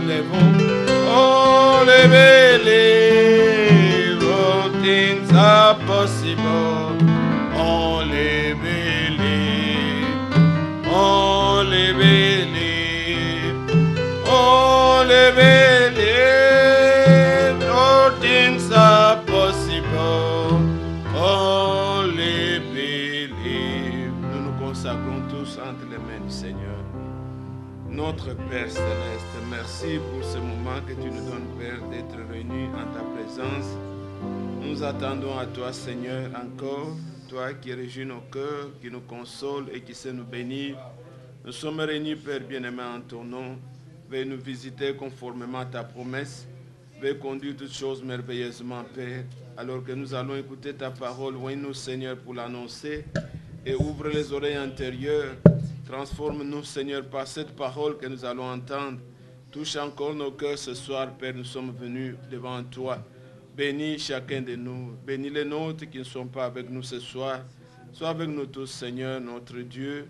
lèvons. All we believe, all things are possible. Only believe, only believe, only believe, all things are possible. Only believe. Nous nous consacrons tous entre les mains du Seigneur. Notre Père Céleste, merci pour ce moment que tu nous donnes, Père, d'être réunis en ta présence. Nous attendons à toi, Seigneur, encore, toi qui régis nos cœurs, qui nous console et qui sais nous bénir. Nous sommes réunis, Père bien-aimé, en ton nom. Veuille nous visiter conformément à ta promesse. Veuille conduire toutes choses merveilleusement, Père. Alors que nous allons écouter ta parole, oigne-nous, Seigneur, pour l'annoncer et ouvre les oreilles intérieures. Transforme-nous, Seigneur, par cette parole que nous allons entendre. Touche encore nos cœurs ce soir, Père. Nous sommes venus devant toi. Bénis chacun de nous. Bénis les nôtres qui ne sont pas avec nous ce soir. Sois avec nous tous, Seigneur, notre Dieu.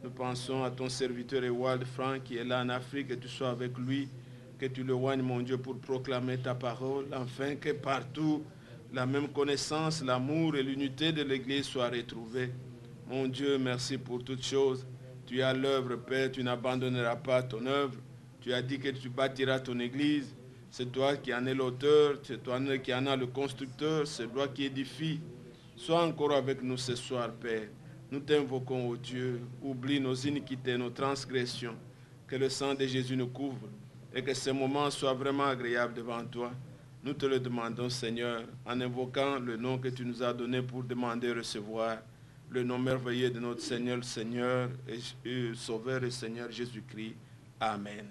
Nous pensons à ton serviteur Ewald Frank qui est là en Afrique. Que tu sois avec lui. Que tu le oignes, mon Dieu, pour proclamer ta parole. Afin que partout, la même connaissance, l'amour et l'unité de l'Église soient retrouvés. Mon Dieu, merci pour toutes choses. Tu as l'œuvre, Père, tu n'abandonneras pas ton œuvre. Tu as dit que tu bâtiras ton église. C'est toi qui en es l'auteur, c'est toi qui en as le constructeur, c'est toi qui édifie. Sois encore avec nous ce soir, Père. Nous t'invoquons, ô Dieu. Oublie nos iniquités, nos transgressions. Que le sang de Jésus nous couvre et que ce moment soit vraiment agréable devant toi. Nous te le demandons, Seigneur, en invoquant le nom que tu nous as donné pour demander et recevoir. Le nom merveilleux de notre Seigneur, Seigneur et Sauveur et Seigneur Jésus-Christ. Amen.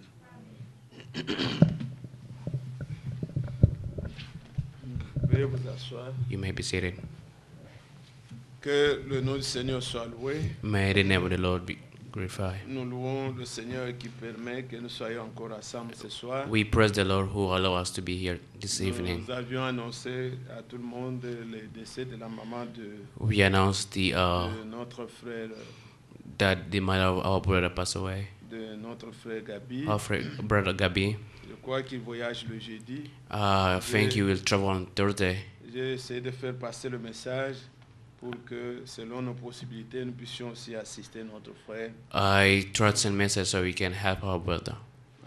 Veuillez vous asseoir. You may be seated. Que le nom du Seigneur soit loué. May the name of the Lord be glorified. Nous louons le Seigneur qui permet que nous soyons encore ensemble ce soir. We praise the Lord who allows us to be here this evening. Nous avions annoncé à tout le monde le décès de la maman de We announced notre frère, that the mother of our brother passed away. de notre frère Gabi. Our brother Gabi. Je crois qu'il voyage le jeudi. I think he will travel on Thursday. J'ai essayé de faire passer le message pour que, selon nos possibilités, nous puissions aussi assister notre frère. I tried to send message so we can help our brother.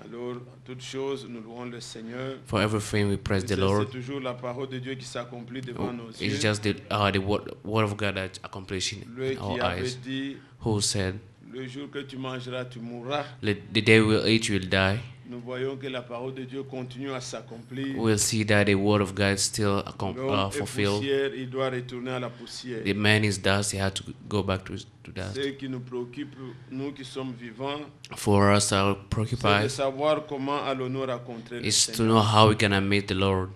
Alors, toutes choses, nous louons le Seigneur. For everything we praise the C'est Lord. toujours la parole de Dieu qui s'accomplit devant nos yeux. It's just the word of God that accomplished Lui in our qui avait eyes. dit, Who said, le jour que tu mangeras, tu mourras. the day we'll eat, you will die. Nous voyons que la parole de Dieu continue à s'accomplir. We'll see that the word of God is still L'homme est fulfilled. poussière, il doit retourner à la poussière. The man is dust, he had to go back to dust. Ce qui nous préoccupe, nous qui sommes vivants, For us, our c'est de preoccupied savoir comment allons-nous rencontrer le is to Seigneur. know how we're gonna meet the Lord.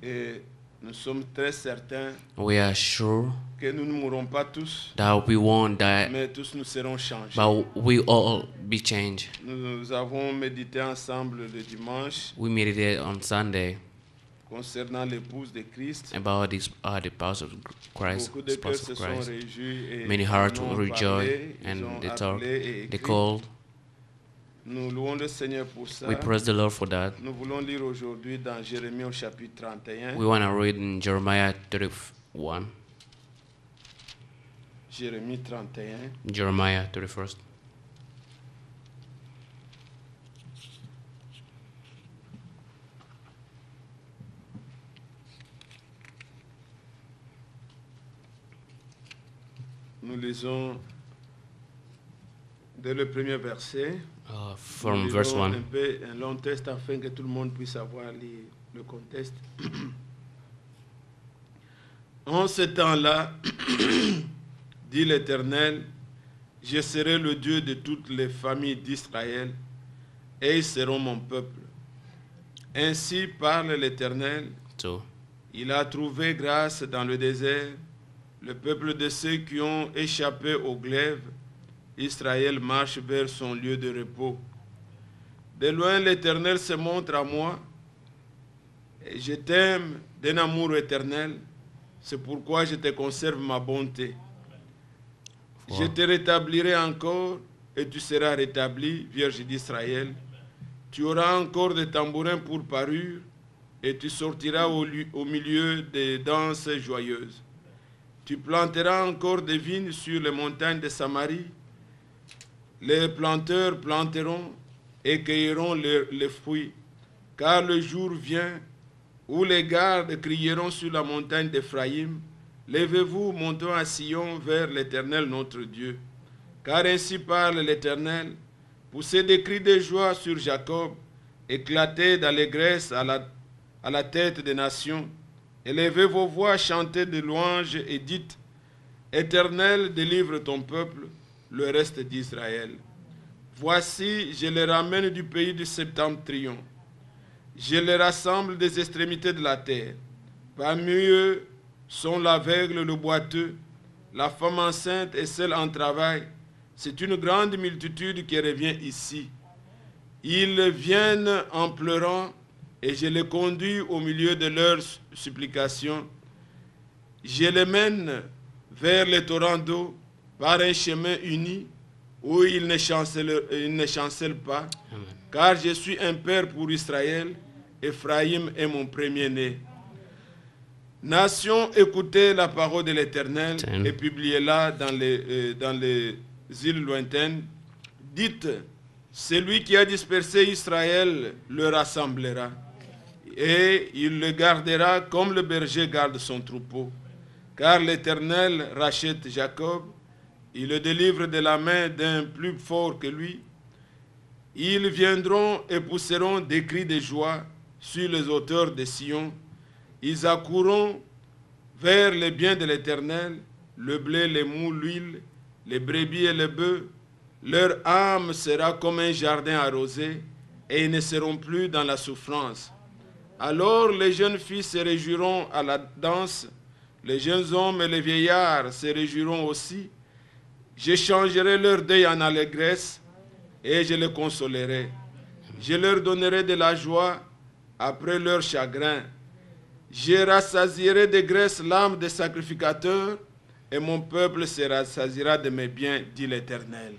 Et nous sommes très certains We are sure que nous ne mourrons pas tous, that we won't die, mais tous nous serons changés. but we all be changed. Nous avons médité ensemble le dimanche We meditate on Sunday concernant l'épouse de Christ. about the spouse of Christ, Beaucoup de cœurs spouse se of sont Christ. réjouis et Many en hearts ont rejoice parlé, ils and ont they talk, appelé et they écrit. called. Nous louons le Seigneur pour ça. We praise the Lord for that. Nous voulons lire aujourd'hui dans Jérémie au chapitre 31. We want to read in Jeremiah 31. Jérémie 31. Jeremiah 31st. Nous lisons dès le premier verset. From Nous verse lisons 1. un peu un long texte afin que tout le monde puisse avoir le contexte. En ce temps-là, dit l'Éternel, je serai le Dieu de toutes les familles d'Israël et ils seront mon peuple. Ainsi parle l'Éternel, So, il a trouvé grâce dans le désert, le peuple de ceux qui ont échappé au glaive. Israël marche vers son lieu de repos. De loin, l'Éternel se montre à moi, et je t'aime d'un amour éternel. C'est pourquoi je te conserve ma bonté. Je te rétablirai encore, et tu seras rétabli, Vierge d'Israël. Tu auras encore des tambourins pour parure, et tu sortiras au milieu des danses joyeuses. Tu planteras encore des vignes sur les montagnes de Samarie. Les planteurs planteront et cueilleront les fruits, car le jour vient où les gardes crieront sur la montagne d'Éphraïm, levez-vous, montons à Sion vers l'Éternel notre Dieu. Car ainsi parle l'Éternel, poussez des cris de joie sur Jacob, éclatez d'allégresse à la tête des nations. Élevez vos voix, chantez de louanges et dites, Éternel, délivre ton peuple, le reste d'Israël. Voici, je les ramène du pays du septentrion. Je les rassemble des extrémités de la terre. Parmi eux sont l'aveugle, le boiteux, la femme enceinte et celle en travail. C'est une grande multitude qui revient ici. Ils viennent en pleurant et je les conduis au milieu de leurs supplications. Je les mène vers les torrents d'eau par un chemin uni où ils ne chancellent pas. Amen. Car je suis un père pour Israël, Ephraïm est mon premier-né. Nations, écoutez la parole de l'Éternel et publiez-la dans les îles lointaines. Dites, celui qui a dispersé Israël le rassemblera, et il le gardera comme le berger garde son troupeau. Car l'Éternel rachète Jacob, il le délivre de la main d'un plus fort que lui. Ils viendront et pousseront des cris de joie sur les hauteurs de Sion. Ils accourront vers les biens de l'Éternel, le blé, les moules, l'huile, les brebis et les bœufs. Leur âme sera comme un jardin arrosé, et ils ne seront plus dans la souffrance. Alors les jeunes filles se réjouiront à la danse, les jeunes hommes et les vieillards se réjouiront aussi. Je changerai leur deuil en allégresse, et je les consolerai. Je leur donnerai de la joie après leur chagrin. Je rassasierai de graisse l'âme des sacrificateurs, et mon peuple se rassasiera de mes biens, dit l'Éternel.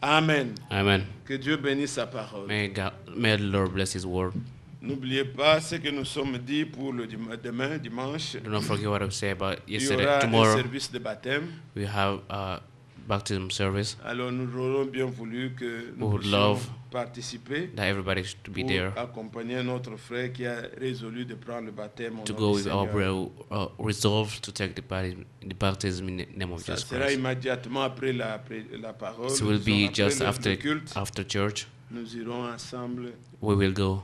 Amen. Amen. Que Dieu bénisse sa parole. May the Lord bless His word. N'oubliez pas ce que nous sommes dit pour le demain, dimanche. Do not forget what I said about Il y yesterday. aura un Tomorrow service de baptême. we have a baptism service. Alors nous aurions bien voulu que nous would puissions love participer That everybody should be pour there accompagner notre frère qui a résolu de prendre le baptême au to nom go du with our Seigneur. brother resolve to take the baptism in the name of Ça Jesus sera Christ. immédiatement après la parole. So it will Disons, be après just le culte. after church. Nous irons ensemble We will go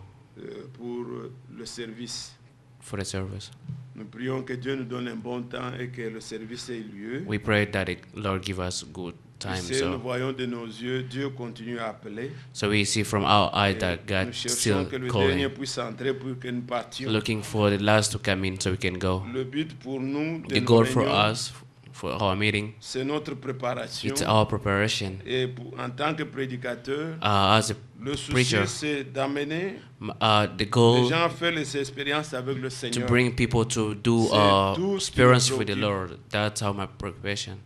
pour le service. for the service. Nous prions que Dieu nous donne un bon temps et que le service ait lieu. We pray that the Lord give us good time. Si nous So voyons de nos yeux, Dieu continue à appeler. we see from our eyes Et that God nous cherchons still que le dernier calling, puisse entrer pour que nous partions. looking for the last to come in so we can go. Le but pour nous de The nos goal for réunions, us, for our meeting, c'est notre préparation. it's our preparation. Et en tant que prédicateur, As a le souci preacher, c'est d'amener the les goal gens à faire les expériences avec le to Seigneur. bring people to do C'est tout ce qui experience nous with the préoccupe. Lord. That's how my preparation.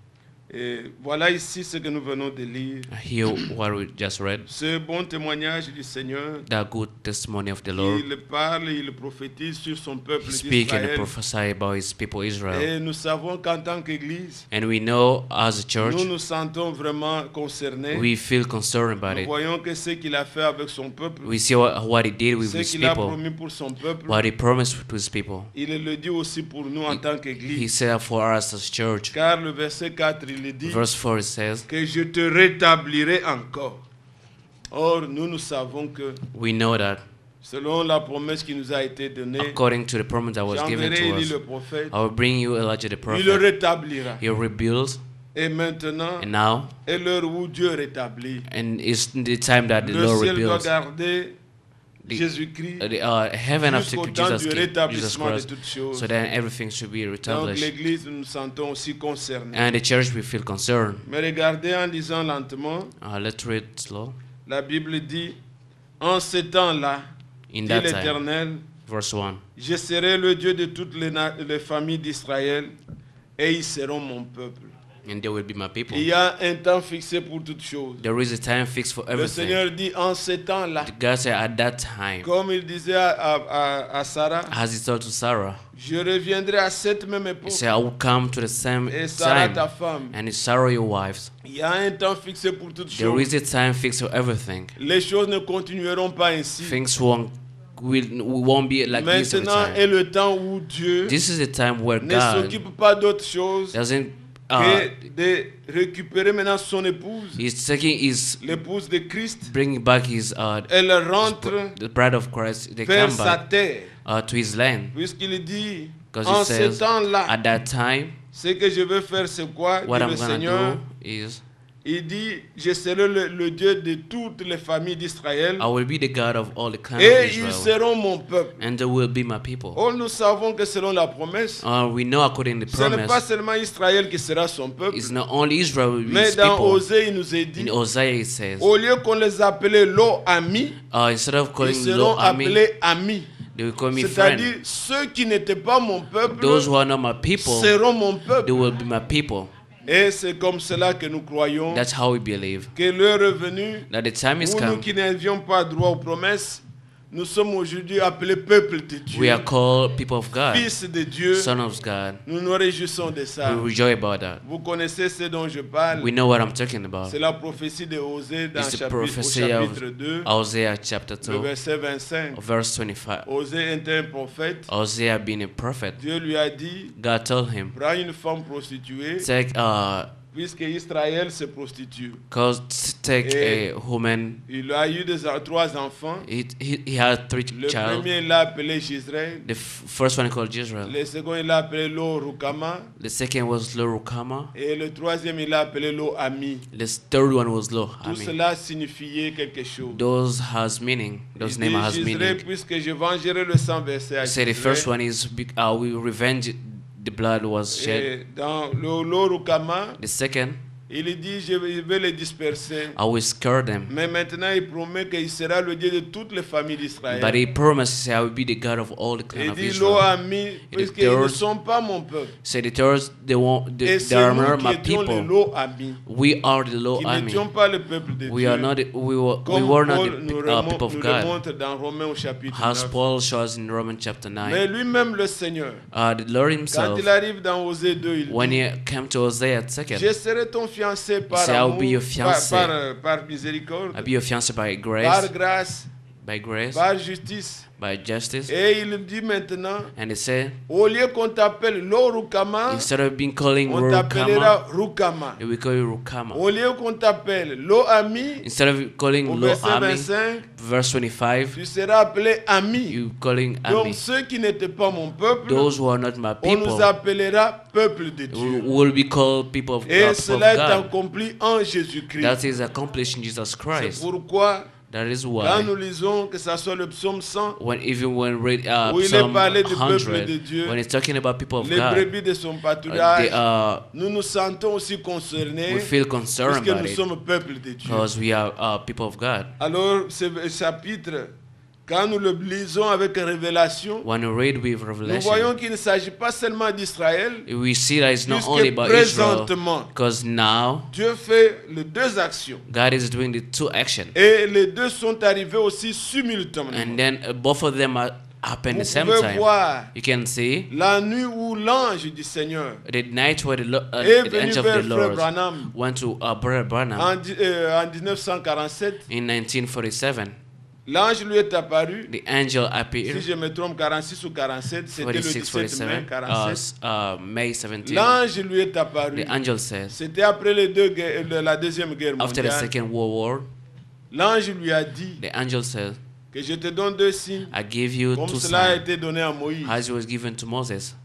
Et voilà ici ce que nous venons de lire. Hear what we just read. Ce bon témoignage du Seigneur. That good testimony of the Lord. Il parle, il prophétise sur son peuple He speak and d'Israël. prophesy about His people Israel. Et nous savons qu'en tant qu'Église, And we know as a church, nous nous sentons vraiment concernés. we feel concerned about Nous it. voyons que ce qu'il a fait avec son peuple, We see what He did with ce His qu'il a people, promis pour son peuple, what He promised to His people. il le dit aussi pour nous en tant He qu'Église. said for us as church. Car le verset 4, il dit Verse 4 it says, que je te rétablirai encore. Or, nous savons que we know that selon la promesse qui nous a été donnée, according to the promise that was given j'enverrai to Élie us, le prophète, I will bring you Elijah the il le prophet. rétablira. He rebuilds, Et maintenant, and now, est l'heure où Dieu rétablit. and it's the time that the Le Lord ciel doit rebuilds. garder The- Jésus-Christ Heaven have to jusqu'au keep temps Jesus, du Jesus rétablissement de Christ, toutes choses. so then everything should be Donc reestablished. l'Église, nous nous sentons aussi concernés. And the church we feel concerned. Mais regardez en lisant lentement, Let's read slow. la Bible dit, en ce temps-là, In dit that time, l'Éternel, verse 1. je serai le Dieu de toutes les familles d'Israël, et ils seront mon peuple. and they will be my people. Il y a un temps fixé pour toutes choses. There is a time fixed for Le everything. Seigneur dit en ce temps-là, God said at that time, comme il disait à Sarah, as he told to Sarah, je reviendrai à cette même he époque. said, I will come to the same Et Sarah, ta time, femme. and it's Sarah your wives. Il y a un temps fixé pour toutes There choses. is a time fixed for everything. Les choses ne continueront pas ainsi. Things won't be like this every Maintenant est time. le temps où Dieu This is a time where ne God s'occupe pas d'autre chose doesn't, que de récupérer maintenant son épouse, he's taking his, l'épouse de Christ. bringing back his, Elle rentre the bride of Christ, they vers come sa back terre, to his land. puisqu'il dit, Because en he ce says, temps-là, at that time, ce que je veux faire, c'est quoi? what Dit I'm le going Seigneur. to do is, Il dit, je serai le Dieu de toutes les familles d'Israël, I will be the God of all the clans of et ils Israel, seront mon peuple. and they will be my people. Oh, nous savons que selon la promesse, We know according to the ce n'est pas promise, seulement Israël qui sera son peuple, it's not only Israel will be mais his dans people. Osée, il nous est dit, In Hosea it says, au lieu qu'on les appelait Lo-Ami, instead of ils calling seront Lo Ami, appelés amis. they will call me friend. C'est-à-dire, ceux qui n'étaient pas mon peuple Those who are not my people, seront mon they peuple. will be my people. Et c'est comme cela que nous croyons That's how we believe. que l'heure est venue That the time is où nous come. qui n'avions pas droit aux promesses, nous sommes aujourd'hui appelés peuple de We Dieu, are called people of God, fils de Dieu. son of God. Nous nous réjouissons de ça. We rejoice about that. Vous connaissez ce dont je parle. We know what I'm talking about. C'est la prophétie de Osée dans It's the au prophecy chapitre of 2, Hosea chapter le 2, verset 25. verse 25. Osée était un prophète. Hosea being a prophet, Dieu lui a dit, God told him, prends une femme prostituée, take puisque Israël se prostitue. take a woman. Il a eu trois enfants. He had three Le child. premier, il l'a appelé Jezreel. The first one called Jezreel. Le second, il l'a appelé Lo-Rukama. The second was Lo-Rukama. Et le troisième, il l'a appelé Lo-Ami. The third one was Lo Tout Ami. cela signifiait quelque chose. Those has meaning. Those Il name dit, has Jezreel, meaning. puisque je vengerai le sang versé à Say the first Jezreel. one is we revenge the blood was shed. Et dans le Lo-Rukama, The second, il dit, je vais les disperser. I will scare them. Mais maintenant, il promet qu'il sera le Dieu de toutes les familles But d'Israël. he promised, I will be the God of all the clans Il of dit, Israel. Lo-Ami, puisqu'ils ne third- sont pas mon peuple. Say the third, they Et they c'est are nous not qui my étions les people. Lo-Ami, We are the Lo qui Ami. n'étions pas le peuple de We Dieu. are not. We Comme were not Paul the nous people of nous God. remonte dans Romains au chapitre As 9. Paul shows in Romans chapter Mais 9. lui-même, le Seigneur, The Lord quand Himself, il arrive dans Osée 2, il when dit, he came to Hosea second, je serai ton fiancé par said, I'll amour, be your fiancé. par miséricorde, I'll be your fiancé by par grace, grâce, par justice. by justice. Et il dit maintenant, And he said, au lieu qu'on t'appelle Lo-Rukama, instead of being calling on Rukama, t'appellera Rukama. we call you Rukama. Au lieu qu'on t'appelle Lo-Ami, Instead of calling au Lo verset Ami, 25, verse 25, tu seras appelé Ami. you calling Donc Ami. ceux qui n'étaient pas mon peuple, Those who are not my on nous people appellera peuple de Dieu. will be called people of Et God. cela est accompli en Jésus-Christ. That is accomplished in Jesus C'est Christ. pourquoi, That is quand why, nous lisons que ce soit le psaume 100, even when read où il est Psalm parlé du peuple 100, de Dieu, when it's talking about people of les God, brebis de son they pâturage, are, nous nous sentons aussi concernés we feel concerned puisque about nous it sommes peuple de Dieu. because we are people of God. Alors, ce chapitre, quand nous le lisons avec révélation, When we read with nous Revelation, voyons qu'il ne s'agit pas seulement d'Israël, we see that it's not only puisque about Israel, présentement, because now Dieu fait les deux actions. God is doing the two actions, Et les deux sont arrivés aussi and simultanément. then both of them happen Vous the same pouvez time. voir You can see la nuit où l'ange du Seigneur the night where est the venu angel of vers the Frère Lord Branham went to Brother Branham en 1947. in 1947. L'ange lui est apparu. The angel Si appeared je me trompe, 46 ou 47, c'était le 46, 17 mai 47, 47. May 17. L'ange lui est apparu. The angel says, C'était après la Deuxième Guerre after the mondiale. Second World War, L'ange lui a dit the angel said, que je te donne deux signes, I give you comme two cela a signs, été donné à Moïse. as it was given to Moses.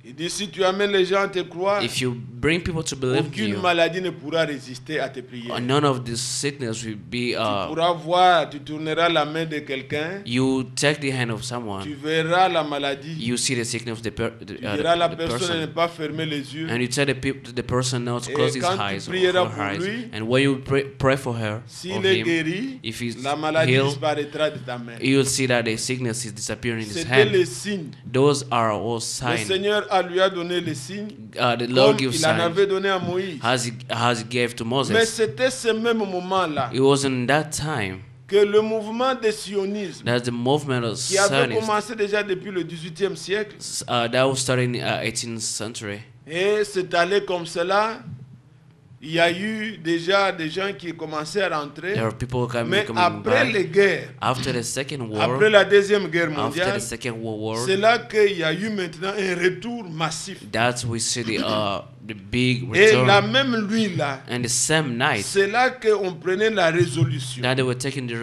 Il dit, si tu amènes les gens à te croire, If you bring people to believe aucune you, maladie ne pourra résister à tes prières. none of this sickness will be. Tu pourras voir, tu tourneras la main de quelqu'un, You take the hand of tu someone, verras la maladie, you see the sickness of tu verras la the personne ne person, pas fermer les yeux. and you tell the person not to Et close his quand tu eyes or prieras her pour eyes. lui, And when you pray for her or S'il est him, guéri, if he's la maladie healed, disparaîtra de ta main. you'll see that the sickness is disappearing in his C'était les hand. signes. Those are all Le signs. Seigneur lui a donné les signes, the comme Lord gives il en avait signs donné à Moïse. as he gave to Mais Moses. c'était ce même moment-là It was in that time que le mouvement des sionisme, that the movement of qui avait Zionists commencé déjà depuis le 18e siècle, that was started in the 18th century. et c'est allé comme cela. Il y a eu déjà des gens qui commençaient à rentrer. There are people Mais coming après back les guerres, after the Second War. après la Deuxième Guerre After mondiale, the Second World War, c'est là qu'il y a eu maintenant un retour massif. that's we see the big Et la return. même nuit-là, And the same night c'est là qu'on prenait la résolution. that they were taking the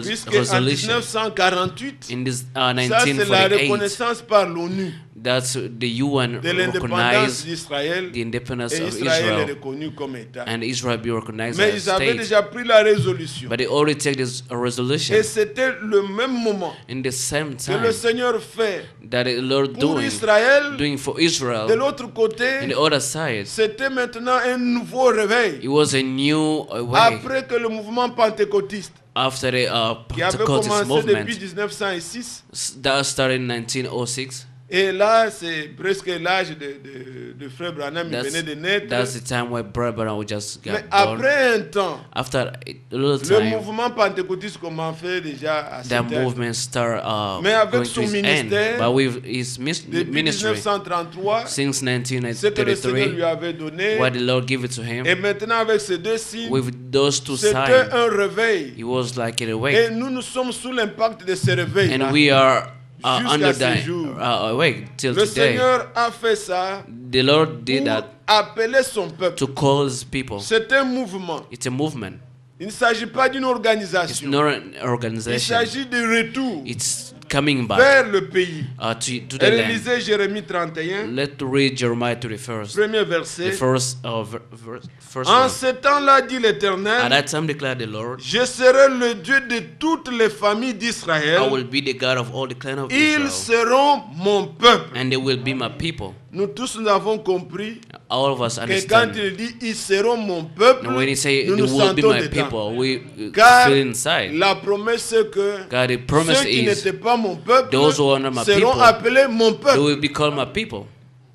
Puisque en resolution 1948, in this ça c'est la 1948. reconnaissance par l'ONU That's the UN de l'indépendance recognized d'Israël. the independence Et of Israël est Israel, reconnu comme État. and Israel be recognized Mais as ils a avaient state. déjà pris la résolution. But they already take this resolution Et c'était le même moment in the same que le time Seigneur fait that the Lord pour Israël. doing for De Israel. l'autre côté, In the other side, c'était maintenant un nouveau réveil. it was a new way Après que le mouvement pentecôtiste, after the qui avait Pentecostal commencé depuis movement 1906, that started in 1906. et là, c'est presque l'âge de Frère Branham, il venait de naître. That's the time where Brother Branham just Mais got born. après un temps, After a little le time, mouvement pentecôtiste commençait déjà à that s'éteindre. movement started Mais avec going to son its end. ministère, But with his Depuis ministry, 1933, since ce que le Seigneur lui 1933, avait donné, what the Lord gave it to him, et maintenant avec ces deux signes, with those two c'était signs, un réveil. it was like an Et awake. nous sommes sous l'impact de ce réveil. And we are Jusqu'à under ce the jour. awake till Le today. Seigneur a fait ça The Lord did pour that appeler son peuple. to call his people. C'est un mouvement. It's a movement. Il ne s'agit pas d'une It's organisation. not an Il organization. s'agit de retour It's coming back vers le pays. to the Et land. lisez Jérémie 31, Let's read Jeremiah 31st. premier The verset. first En one. ce temps-là, dit At l'Éternel, that time declared the Lord, je serai le Dieu de toutes les familles I d'Israël. will be the God of all the clan of Ils Israel, seront mon peuple. and they will be my people. Nous tous nous avons compris All of us que quand understand. il dit ils seront mon peuple, And when he say nous they nous will be sentons my dedans. people, we Car feel inside. la promesse c'est que God, the promise ceux qui is n'étaient pas mon peuple those who are not my seront people, appelés mon they peuple. will be called my people.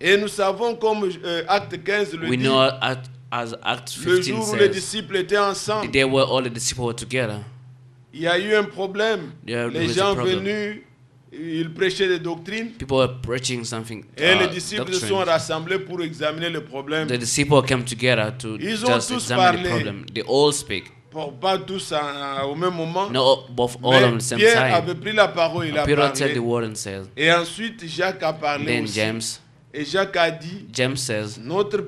Et nous savons comme Acte 15 le We dit, know as Acts le 15 jour où les says, disciples étaient ensemble, they were all the disciples were together. il y a eu un problème. There Les was gens a problem. venus, ils prêchaient des doctrines People were preaching something. et les disciples se sont Doctrine. rassemblés pour examiner le problème. The disciples came together to Ils ont just tous examine the parlé. problem. They all speak. Bon, pas tous au même moment. No, both all at Mais the same Pierre time. avait pris la parole, il a Peter said parlé. the word and said. Et ensuite, Jacques a parlé Then aussi. James Et Jacques a dit, says, notre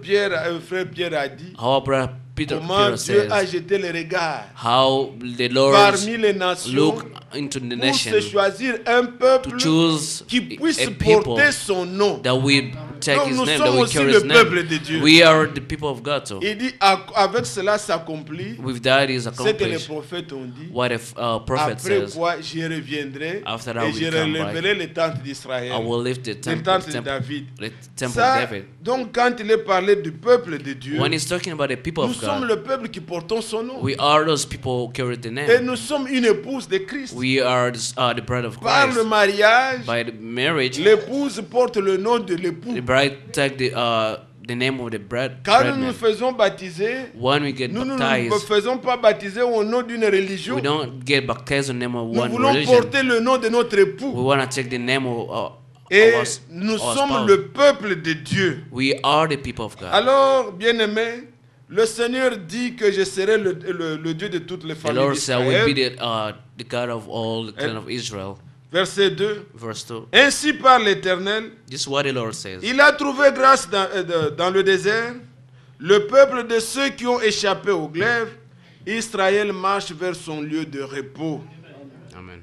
frère Pierre a dit, how brother Peter comment Dieu a says, jeté les regards how the Lord parmi les nations look into the pour nation se choisir un peuple to choose qui puisse a people porter son nom. that we take Donc his nous name, that sommes we aussi carry le his peuple name. de Dieu. We are the people of God. So Il dit, avec cela s'accomplit with that is ce que les accomplished prophètes ont dit. what a prophet Après says. quoi, je reviendrai After that et we je come relèverai les tentes d'Israël, I will lift the les temple, tentes de David. the temple Ça, of David. donc quand il est parlé du peuple de Dieu, When he's talking about the people nous of sommes God, le peuple qui portons son nom. we are those people who carry the Et name. nous sommes une épouse de Christ. We are the bride of Par le Christ. mariage, By the marriage, l'épouse porte le nom de l'époux. the bride take the name of the Quand nous brideman. nous faisons baptiser, When we get nous ne nous baptized, faisons pas baptiser au nom d'une religion. we don't get baptized in the name of Nous one voulons religion. porter le nom de notre We époux. want to take the name of Et our nous our sommes spouse. le peuple de Dieu. We are the people of God. Alors, bien-aimés, le Seigneur dit que je serai le Dieu de toutes les The familles Lord said, I will be d'Israël. the God of all the clan of Israel. Verset 2. Verse 2. Ainsi par l'Éternel, This is what the Lord says. il a trouvé grâce dans le désert, le peuple de ceux qui ont échappé au glaive. Israël marche vers son lieu de repos. Amen.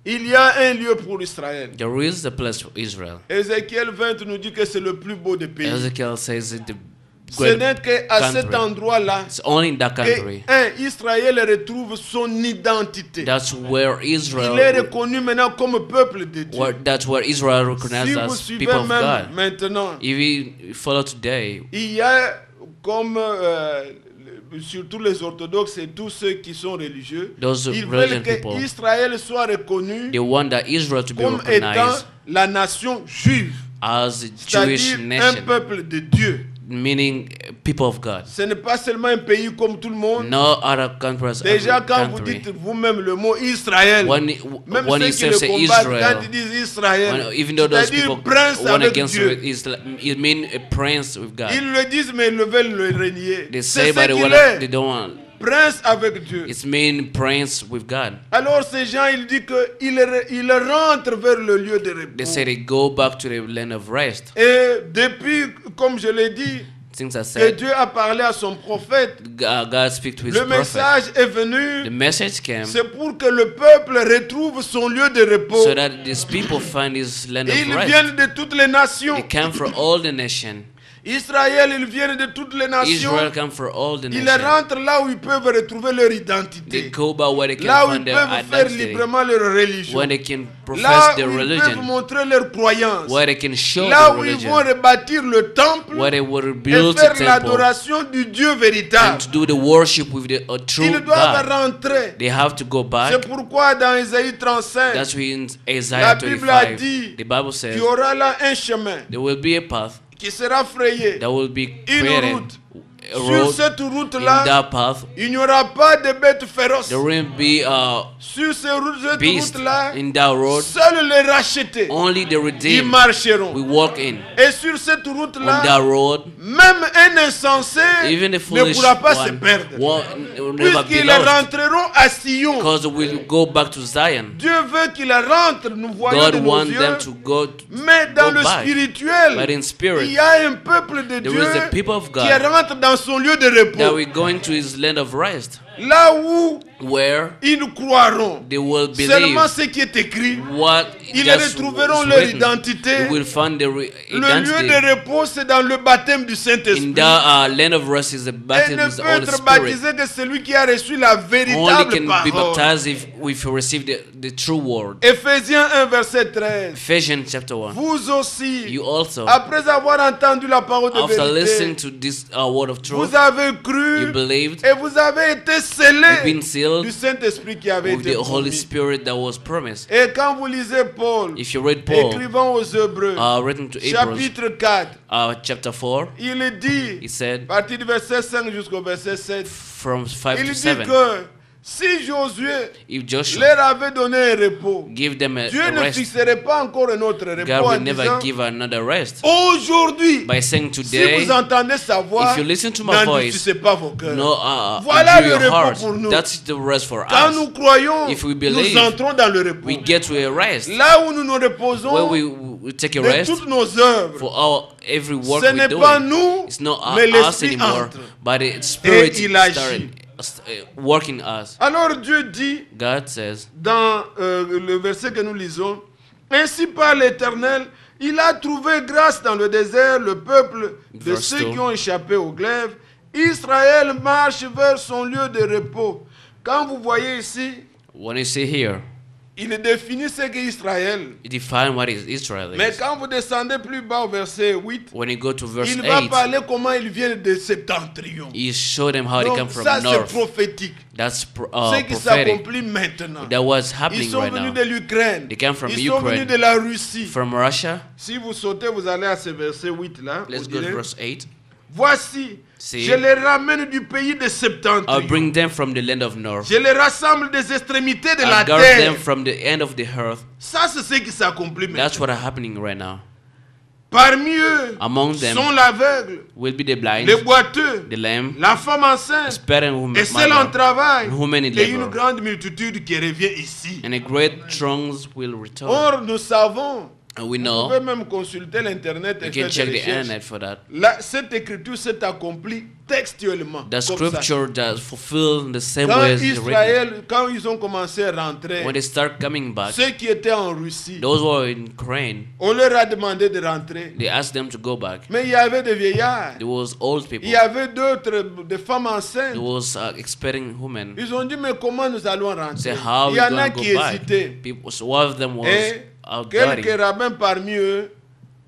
Il y a un lieu pour Israël. There is a place for Israel. Ézéchiel 20 nous dit que c'est le plus beau des pays. Ezekiel says it the Ce great n'est qu'à cet country. endroit-là It's only in that country. que Israël retrouve son identité. That's where Il est Israel. reconnu maintenant comme peuple de Dieu. That's where Israel Si recognizes vous as suivez people of même God. maintenant, If we follow today, il y a comme surtout les orthodoxes et tous ceux qui sont religieux, those ils religious veulent que people, Israël soit reconnu they want that Israel to be comme étant recognized la nation juive. as a Jewish c'est-à-dire un nation, peuple de Dieu. meaning people of God. Ce n'est pas seulement un pays comme tout le monde. No other countries. Déjà, quand vous dites vous-même le mot Israël, même when ceux you qui le say combattent, Israel, quand ils disent Israël, even though those c'est-à-dire people prince went avec against Dieu. it mean a prince with God. Ils le disent, mais ils ne veulent le renier. They C'est say, ce but qu'il they est, don't want. prince avec Dieu. It's mean prince with God. Alors ces gens, ils disent qu'ils rentrent vers le lieu de They say repos. they go back to the land of rest. Et depuis, comme je l'ai dit, Things are que said. Dieu a parlé à son prophète, God speak to his le prophet. message est The venu, message came c'est pour que le peuple retrouve son lieu de repos. so that these people find his land Et of ils rest. viennent de toutes les nations. They come from all the nation. Israël, ils viennent de toutes les nations. Israel come from all the Ils nations. rentrent là où ils peuvent retrouver leur They identité. go back where they can Là où ils find their peuvent faire identity. librement leur religion. Where they can profess Là their où ils peuvent religion. montrer leur croyance. Where they can show Là their où ils religion. vont rebâtir le temple Where they will et rebuild the faire temple l'adoration du Dieu and véritable. to do the worship with a true Ils doivent God. rentrer. They have to go C'est back. pourquoi dans Isaïe 35, That's why in la Isaiah Bible a 35, dit the Bible qu'il says y aura là un chemin there will be a path qui sera frayé. that will be Une created. route. A Sur road cette in route-là, that path. il n'y aura pas de bêtes féroces. There will be a Sur cette beast route-là, in that road. seuls les rachetés Only the y redeemed marcheront. we walk in. Et sur cette On that route-là, road, même un insensé even the ne foolish pourra pas se one perdre. will never be Puisqu'ils lost. rentreront à Sion. Because we'll go back to Zion. Dieu veut qu'ils rentrent, nous voyons God de nos wants yeux. them to go. Mais dans go le back. spirituel, But in spirit, il y a un peuple de there Dieu is a people of God qui rentre dans son lieu de that repos. we're going to his land of rest, Là où where ils croiront. they will believe Seulement ce qui est écrit. what Ils just retrouveront was leur written. identité. They will find their Le lieu identity. de repos, c'est dans le baptême du In Saint-Esprit. the land of rest is the Et baptism ne of the peut Holy être Spirit. baptisé que celui qui a reçu la Only véritable can be parole. baptized if you receive the true word. Éphésiens 1, verset 13. Ephesians chapter 1. Vous aussi, You also, après avoir entendu la parole de after listening vérité, to this word of truth, vous avez you cru believed, et vous avez été you've scellés been sealed du Saint-Esprit qui avait with été the Holy promis. Spirit that was promised. Et quand vous lisez Paul, If you read Paul, écrivant aux Hébreux, written to Hebrews, chapitre 4, chapter 4, il dit, he said, à partir du verset 5 jusqu'au verset 7, from 5 il to dit 7, que si Josué if Joshua leur avait donné un repos, give them a Dieu ne rest, fixerait pas encore un autre repos God en will never disant, give another rest. aujourd'hui, By saying si today, vous entendez sa voix, if you listen to my voice, n'endurcissez pas vos cœurs. no, Voilà endure le your repos heart. pour nous. That's the rest for Quand us. nous croyons, If we believe, nous entrons dans le repos. We get to a rest Là où nous nous where reposons we take a de rest toutes nos œuvres, for our every work ce we're n'est pas doing. nous, It's not mais us l'Esprit anymore, entre. but the Spirit il agit. started working us. Alors Dieu dit God says, dans le verset que nous lisons, ainsi par l'Éternel, il a trouvé grâce dans le désert le peuple de Verse ceux 2. qui ont échappé au glaive. Israël marche vers son lieu de repos. Quand vous voyez ici, when you see here, il définit ce qu'est Israël. you define what is Israel Mais is. quand vous descendez plus bas au verset 8, When you go to verse il va 8, parler comment ils viennent de septentrion. you show them how they come Donc from ça c'est north. prophétique. That's Ce qui prophetic. s'accomplit maintenant. That was Ils happening sont right venus now. de l'Ukraine. They came from Ils sont venus Ukraine. de la Russie. From Russia, Si vous sautez, vous allez à ce verset 8 là. let's vous go to direz, verse 8. voici, See, je les ramène du pays de I'll septentrion. bring them from the land of north. Je les rassemble des extrémités de la I'll guard terre. them from the end of the earth. Ça, c'est ce qui s'accomplit maintenant. That's what is happening right now. Parmi eux Among them sont l'aveugle, will be the blind, les boiteux, the lame, la femme enceinte, sparing woman, et celle en travail, women in et une labor, grande multitude qui revient ici. and a great throngs will return. Or, nous savons, And we vous know, pouvez même consulter l'internet et you faire can des check the recherches. internet for that. Là, cette écriture s'est accomplie textuellement. The comme ça. scripture that fulfill the same way as the written. Israël, quand ils ont commencé à rentrer, When they start coming back, ceux qui étaient en Russie, those who are in Ukraine, on leur a demandé de rentrer. they asked them to go back. Mais il y avait des vieillards, There was old il people. y avait d'autres, des femmes enceintes. There was expecting women. Ils ont dit, mais comment nous allons Say rentrer? how Il we y en gonna a go qui back. hésitaient. People, so one of them was Et out quelques guarding. rabbins parmi eux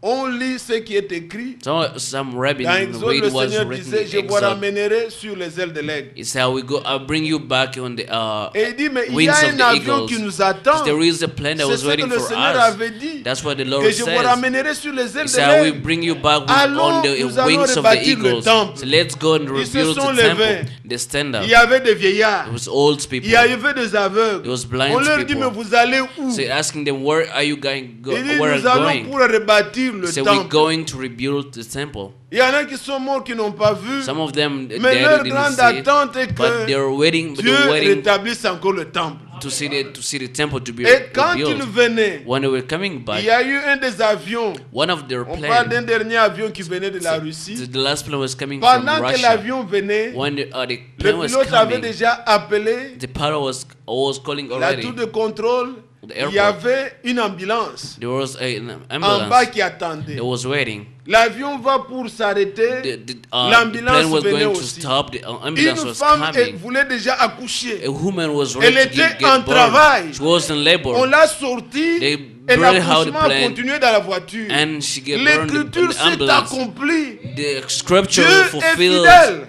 On lit ce qui est écrit. Some rabbin Dans Exode, read le what's Seigneur written disait, in je vous Exode. ramènerai sur les ailes de l'aigle. He said, I'll bring you back on the Et il dit, mais il y wings a of un the avion eagles. qui nous attend. 'Cause there is a plane that C'est was ce que waiting le for Seigneur us. avait dit. That's what the Lord Que je vous says. ramènerai sur les ailes He de said, I will l'aigle. bring you back Allons, on the nous allons wings of the rebâtir le eagles. temple. So let's go and Ils se rebuild sont the levés. temple. They stand up. Il y avait des vieillards. It was old Il people. y avait des aveugles. It was blind On leur dit, people. mais vous allez où? So asking them, where are you going? Il dit, Where are nous you allons going? pour rebâtir le So we're temple. going to rebuild the temple. Il y en a qui sont morts qui n'ont pas vu. Some of them Mais they leur didn't grande see it, attente est but que they're waiting. Dieu They're waiting rétablisse encore le temple. to see the temple to be Et quand ils rebuilt. venaient, When they were coming il back, y a eu un des avions. one of their On parle d'un planes, dernier avion qui venait de la Russie. the last plane was coming from Pendant que Russia. l'avion venait, When the le plane was pilote avait coming, déjà appelé the pilot was calling la already. tour de contrôle. The Il y airport. avait une ambulance There was an en bas ambulance qui attendait. that was waiting. L'avion va pour s'arrêter. The L'ambulance plane was venait going to aussi. stop. The ambulance Une was femme coming. voulait déjà accoucher. A woman was Elle ready to était get en born. travail. She was in On labor. l'a sortie They et brought her out l'accouchement the a plane continué dans la voiture. and she get burned in L'écriture the s'est ambulance. accomplie. The scripture Dieu est fulfills. fidèle.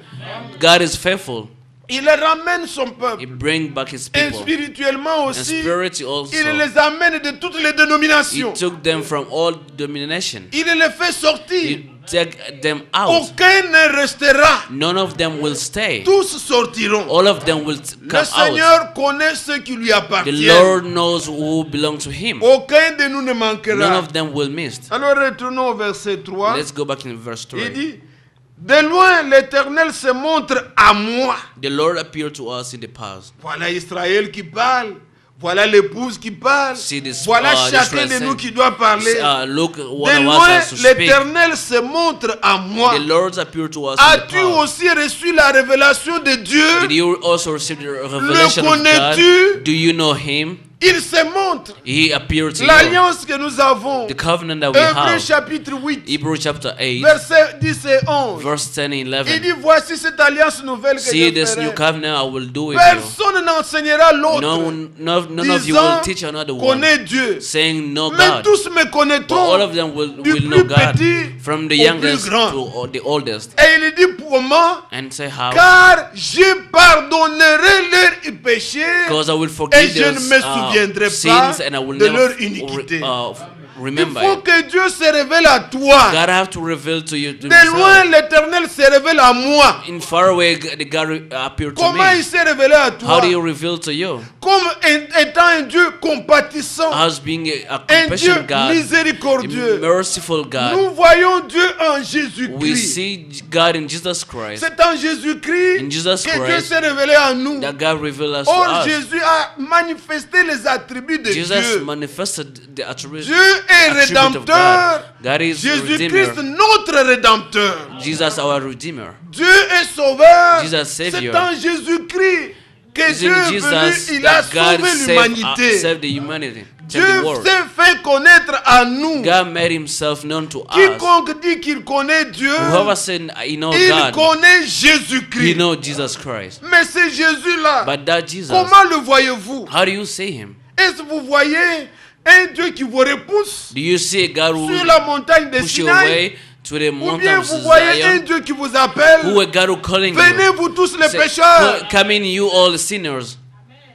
God is faithful. Il ramène son He peuple. brings back his Et people. spirituellement And aussi, spiritually also. il les amène de toutes les He dénominations. took them from all domination. Il les fait sortir. He took them out. Aucun ne restera. None of them will stay. Tous sortiront. All of them will Le come out. Seigneur connaît ceux qui lui The appartiennent. Lord knows who belong to Him. Aucun de nous ne None manquera. of them will miss. Alors retournons au verset 3. Let's go back in verse 3. Il dit, de loin l'Éternel se montre à moi. The Lord appeared to us in the past. Voilà Israël qui parle. Voilà l'épouse qui parle. See this, Voilà chacun Israel de nous saying, qui doit parler. Look, De one of loin us has to speak. l'Éternel se montre à moi. The Lord appeared to us in the As-tu past. aussi reçu la révélation de Dieu? Did you also receive the revelation of connais-tu? God? Do you know Him? Il se montre. He appeared to you. L'alliance que nous avons. The covenant that we Hébreux have. chapitre 8, Hebrews chapter 8, versets 10 et 11. verse 10 and Il 11. dit, voici cette alliance nouvelle que See je this new ferai. covenant I will do with you. Personne n'enseignera l'autre. None of you will Disant, teach another one, connais Dieu. saying no Mais God. tous me But all connaîtront. of them will du know plus God, petit from the au youngest plus grand. to the oldest. Et il dit, comment? And say how? Car je pardonnerai leurs péchés Because I will et forgive je ne me their souviendrai pas sins and I will de never leur iniquité. Il remember faut it. que Dieu se révèle à toi. God have to reveal to you De loin, himself. l'Éternel se révèle à moi. In far away, the God appeared to Comment il me. s'est révélé à toi? How do you reveal to you? Comme étant un Dieu compatissant, As being a un Dieu compassionate God, miséricordieux. a merciful God. Nous voyons Dieu en We Jésus-Christ. see God in Jesus Christ. C'est en Jésus-Christ In Jesus que Dieu Christ s'est révélé à nous. that God revealed us to Or, us. Jésus a manifesté les attributs de Jesus Dieu. manifested the attribute Dieu est of rédempteur. God. God is Jésus-Christ, Redeemer. notre rédempteur. Jesus our Redeemer. Dieu est sauveur. Jesus C'est Savior. en Jésus-Christ que It's Dieu in est venu. Jesus Il a that God sauvé l'humanité. saved the humanity, Dieu saved the world. s'est fait connaître à nous. God made himself known to us. Quiconque dit qu'il connaît Dieu, Whoever said he know il God, connaît he Jésus-Christ. know Jesus Christ. Mais c'est Jésus-là. But that Jesus, Comment le voyez-vous? how do you see him? Est-ce que vous voyez un Dieu qui vous repousse Do you see a God who sur la montagne de push you Sinaï? away to the Ou mountain bien of vous voyez un Zion? Dieu qui vous appelle? Who a God who calling Venez you? vous tous les Say, pécheurs. come in you all sinners.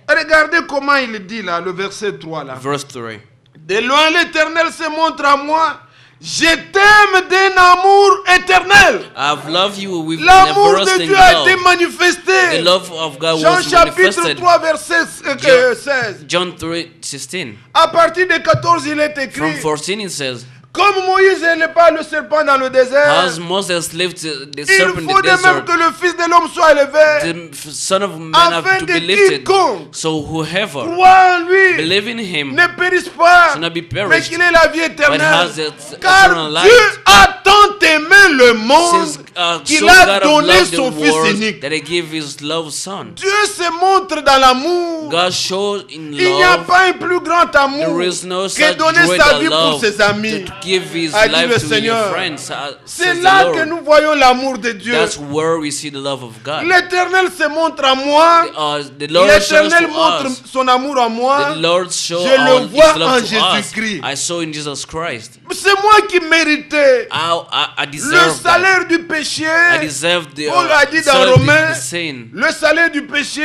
Regardez comment il dit là, le verset 3 là. Verse 3. De loin l'Éternel se montre à moi. Je t'aime d'un amour éternel. I've loved you with an L'amour de everlasting Dieu a été love. manifesté. The love of God Jean was chapitre manifested. 3 verset Jean- 16. John 3:16. À partir de 14 il est From écrit. 14 it says, Comme Moïse n'aimait pas le serpent dans le désert, as Moses left the il serpent in faut the de même desert, que le Fils de l'homme soit élevé, the Son of Man afin have to de be lifted. quiconque So whoever croit en lui believe in him ne périsse pas, shall not be mais perished, qu'il ait la vie but éternelle. has Car eternal Dieu life. a tant aimé le monde Since qu'il so a God donné loved the son Fils world unique. that He gave His love Son. Dieu se montre dans l'amour. God showed in Il n'y a love. pas un plus grand amour There is no que such donner sa greater vie pour love ses amis. to give His A dit le life to your Seigneur. friends. C'est Says the là que Lord. nous voyons l'amour de Dieu. That's where we see the love of God. L'Éternel se montre à moi. The Lord shows L'Éternel to montre us. son amour à moi. The Lord shows Je le His vois en love to us. Jésus-Christ. I saw in Jesus Christ. C'est moi qui méritais I le deserve that. salaire du péché. I deserve the Paul a dit dans salary of Romains, the sin le salaire du péché,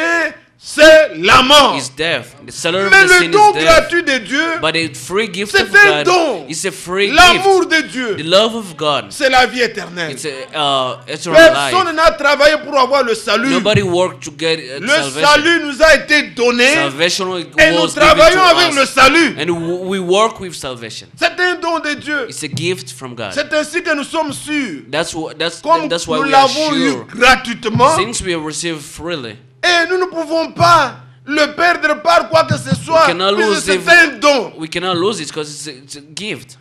c'est la mort. is death. The salary Mais of the le sin don is death. gratuit de Dieu, But the free gift c'est of un God don. is a free L'amour gift. de Dieu, The love of God. c'est la vie éternelle. It's a eternal Personne life. n'a travaillé pour avoir le salut. Nobody worked to get Le salvation. salut nous a été donné Salvation et nous was given travaillons to avec le us. salut. And we work with salvation. C'est un don de Dieu. It's a gift from God. C'est ainsi que nous sommes sûrs. That's Comme why nous we are l'avons eu sure. gratuitement. Since we have received freely, Et nous ne pouvons pas le perdre par quoi que ce soit. cannot Puisque lose c'est it. un don. we cannot lose it because it's a gift.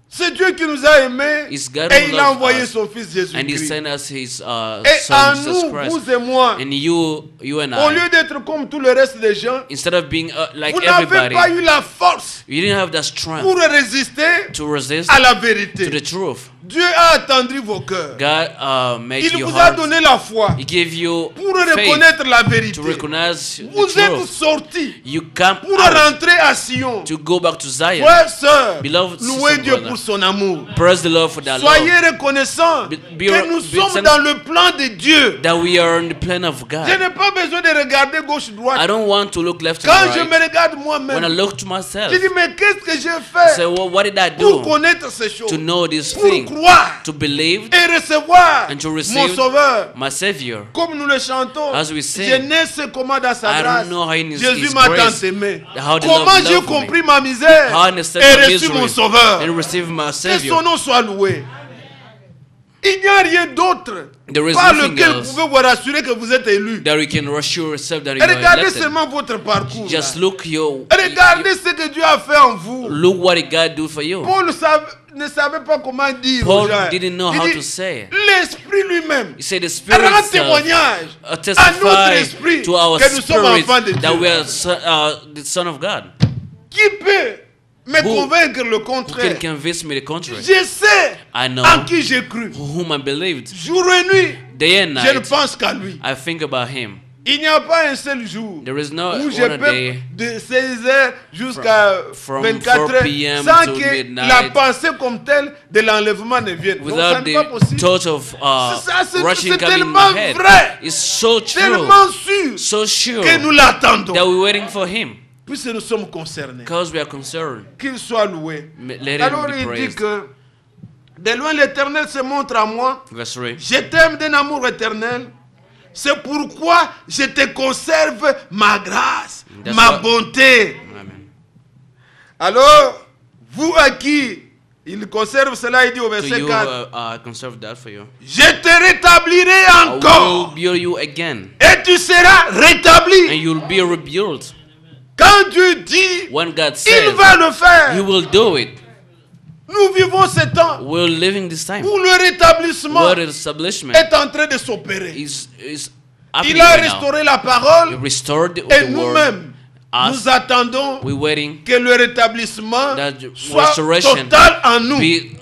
C'est Dieu qui nous a aimés. It's God Et who il a loved envoyé us. son Fils And He Jésus-Christ. sent us His Et Son, à Jesus nous, Christ. vous et moi, And you and au I, lieu d'être comme tout le reste des gens, instead of being like vous n'avez everybody, pas eu la force you didn't have that strength pour résister to resist à la to vérité. the truth. Dieu a attendri vos cœurs. God made Il your vous a heart. donné la foi He gave you pour faith reconnaître la vérité. to recognize Vous the êtes truth. sortis You come pour out rentrer à Sion. to go back to Zion. Frères, sœurs, Beloved louez sister, Dieu brother. pour son amour. Praise the Lord for that Soyez love. reconnaissants Be- que nous be sommes thankful. dans le plan de Dieu. That we are on the plan of Je God. n'ai pas besoin de regarder I gauche-droite. don't want to look left Quand and je right. me regarde When I moi-même, look to myself, je dis mais qu'est-ce que j'ai I fait say, well, what did I pour do connaître ces choses, to know this pour thing, croire to believe et recevoir and to mon receive Sauveur. my Savior? Comme nous le chantons, As we sing, je ne sais comment dans sa I grâce, don't know how in His Jésus m'a tant grace, aimé. how the Comment love j'ai loved compris me, ma misère how I understood et my reçu mon misery Sauveur. and receive my Que Savior. son nom soit loué. Il n'y a rien d'autre There is par nothing lequel vous else pouvez vous rassurer que vous êtes élu. that you can assure yourself that you Et are regardez elected. seulement votre parcours. Just là. look your, Regardez ce que Dieu a fait en vous. look what God do for you. Paul ne savait pas comment dire Paul aux gens. didn't know Il how dit, to say. L'Esprit lui-même He said the Spirit rend itself témoignage à notre testify esprit to our que nous sommes spirit enfants de that we Dieu. are the Son of God. Qui peut me Who- convaincre le Who can contraire? convince me the contrary? Je sais I know en qui j'ai cru. whom I believed. Jour et nuit, Day and je ne night, pense qu'à lui. I think about Him. Il n'y a pas un seul jour There is no où je one peux day de 16h jusqu'à from 24 4 p.m. sans to que midnight la pensée comme telle de l'enlèvement ne vienne. Donc ça without n'est pas the possible. thought of C'est rushing c'est coming in tellement my head. vrai, It's so true, tellement sûr so sure que nous l'attendons. that we're waiting for Him Puisque nous sommes concernés. because we are concerned. Qu'il soit loué. Let Alors Him be il dit praised. que de loin l'Éternel se montre à moi. Verse 3. Je t'aime d'un amour éternel. C'est pourquoi je te conserve ma grâce, That's ma what- bonté. Amen. Alors, vous à qui il conserve cela, il dit au To verset you, 4. I conserve that for you. Je te rétablirai I will encore build you again, et tu seras and rétabli. you'll be rebuilt. Quand Dieu dit, When God il says, va le faire. He will do it. Nous vivons ce temps We're living this time où le rétablissement where the establishment est en train de s'opérer. is Il happening a right now. restauré la He parole restored et the word. nous-mêmes, Us, nous attendons we're waiting que le rétablissement that soit restoration total en nous. be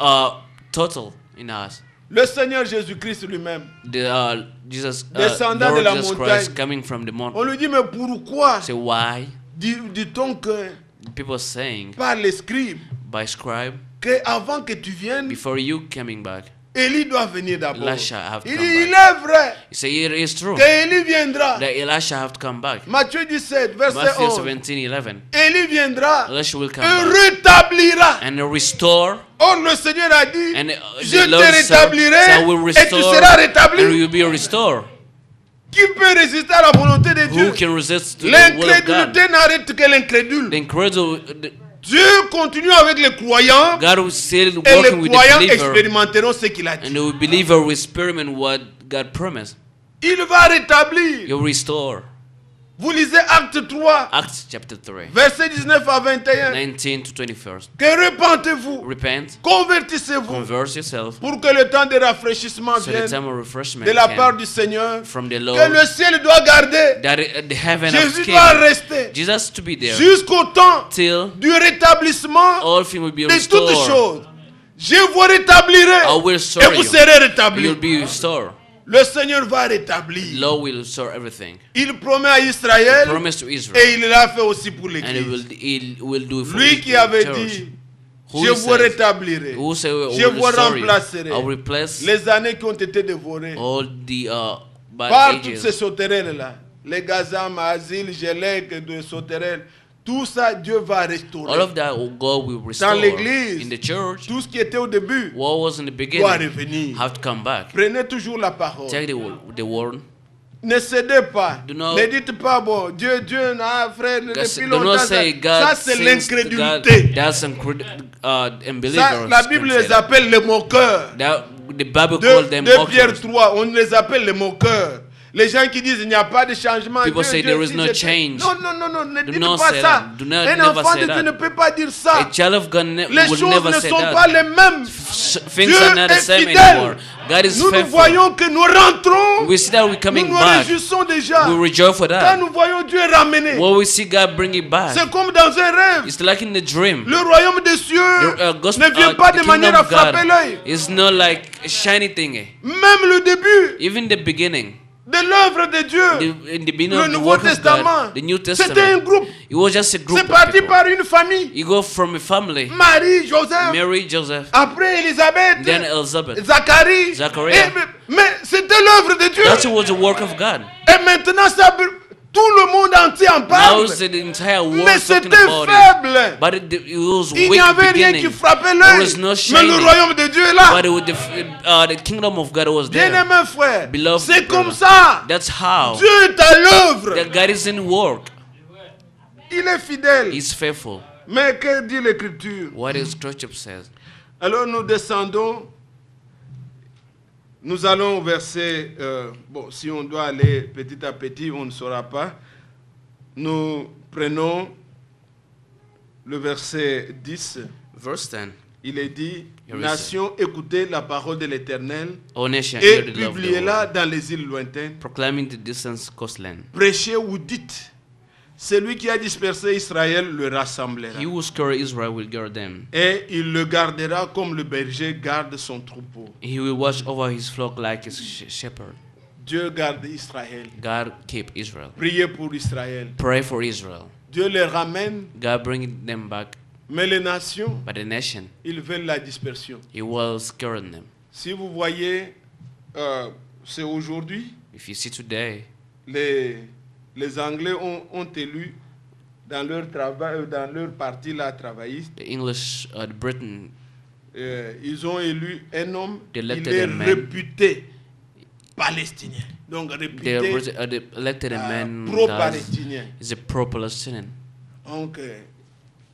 total in us. Le Seigneur Jésus-Christ lui-même, The Jesus, Descendant Lord de la Jesus montagne. Christ coming from the on mountain. lui dit, mais pourquoi Say why dit-on que people saying par les scribes by scribe qu'avant que tu viennes, before you coming back, Élie doit venir d'abord. Elisha have to Il come dit, il back. est vrai You say it is true que Élie viendra. that Elisha have to come back. Matthieu 17, verset Matthew 11. 17:11. Élie viendra Elisha will come et back rétablira. and restore. Or le Seigneur a dit, And je the Lord te said, rétablirai I will et tu restore seras and rétabli. you will be restored. Qui peut résister à la volonté de Dieu? Who can resist to the will of God? L'incrédulité n'arrête que l'incrédule. The incredible, Dieu continue avec les croyants God will still et les working with the croyants believer, expérimenteront ce qu'il a dit. and the believer will experiment what God promised. Il va rétablir. He'll restore. Vous lisez Acte 3, Acts chapter 3, versets 19 à 21. 19 to 21st. Que repentez-vous, Repent, convertissez-vous converse yourself, pour que le temps de rafraîchissement so the vienne time of refreshment de la part can du Seigneur, from the que Lord, le ciel doit garder. that the heaven has Jésus doit came. rester Jesus to be there jusqu'au temps till du rétablissement all things will be de toutes restored. choses. Je vous rétablirai I will et restore vous you. serez You'll rétablis. be restored. Le Seigneur va rétablir. Lord will restore everything. Il promet à Israël Promise to Israel, et il l'a fait aussi pour and he l'Église. will do it for Lui qui avait the church. dit, Who je says- vous rétablirai. Who say Je vous remplacerai? remplacerai. I'll replace Les années qui ont été dévorées all the bad par toutes ces ages. sauterelles-là. Les Gazam, Asile, Gélec, de sauterelles. Tout ça, Dieu va restaurer. All of that God will restore. l'église, In the church, Tout ce qui était au début what was in the doit beginning revenir. have to come back. Prenez toujours la parole. Take the word. Ne cédez pas. Do not- Ne dites pas, bon, Dieu, frère, depuis Do not longtemps. say Ça, God ça c'est sins to l'incrédulité. God. That's unbelievers. Ça, la Bible les appelle les moqueurs. The Bible calls them De Pierre mockers. 3, on les appelle les moqueurs. Les gens qui disent il n'y a pas de changement. People say there is si no je- change. Non, ne Do dites not pas say ça. that. Do not- Un never enfant say de that. Dieu ne peut pas dire ça. A child of God Les will choses never ne say sont that. pas les mêmes. Things Dieu are not the est same fidèle. anymore. God is Nous faithful. voyons que nous rentrons. We see that we're Nous coming nous back. réjouissons déjà. We rejoice for Quand that. nous voyons Dieu ramener. When we see God bring it back, C'est comme dans un rêve. it's like in the dream. Le royaume des cieux Gospel, ne vient pas the de kingdom manière à of God frapper l'œil. is not like a shiny thing. Même le début Even the beginning, de l'œuvre de Dieu, in the beginning le of the Nouveau work of Testament, God, the New c'était un Testament, groupe. it was just a group C'est of parti people. par une famille. You go from a family, Marie, Joseph, Mary, Joseph, après Élisabeth, then Elizabeth. Zacharie. Zachariah. Mais c'était l'œuvre de Dieu. That was the work of God. Et maintenant, tout le monde entier en Now parle. it's the entire world Mais talking c'était about it. faible. But it was Il n'y weak avait rien beginning. qui frappait There l'œil. was no Mais le shining. royaume de Dieu est là. But the kingdom of God was there. Bien-aimé frère, Beloved c'est comme brother. ça. That's how Dieu est à l'œuvre. that God is in work. Il est fidèle. He's faithful. Mais que dit l'Écriture? What is Scripture says. Alors nous descendons. Nous allons au verset. Bon, si on doit aller petit à petit, on ne saura pas. Nous prenons le verset 10. Verse 10. Il est dit, Here we nation, écoutez la parole de l'Éternel O nation, et hear the love of the publiez-la Lord. dans les îles lointaines. Proclaiming the distant coastland. Prêchez ou dites, celui qui a dispersé Israël le rassemblera. He who scattered Israel will guard them. Et il le gardera comme le berger garde son troupeau. He will watch over his flock like a shepherd. Dieu garde Israël. God keep Israel. Priez pour Israël. Pray for Israel. Dieu les ramène, God bring them back. mais les nations, But the nation, ils veulent la dispersion. He will scare them. Si vous voyez, c'est aujourd'hui, If you see today, les Anglais ont élu dans leur travail, dans leur parti là travailliste, the English, Britain, ils ont élu un homme, They il elected est a man. réputé palestinien. Donc they réputé elected a man that pro-palestinien. is a pro-Palestinian. Donc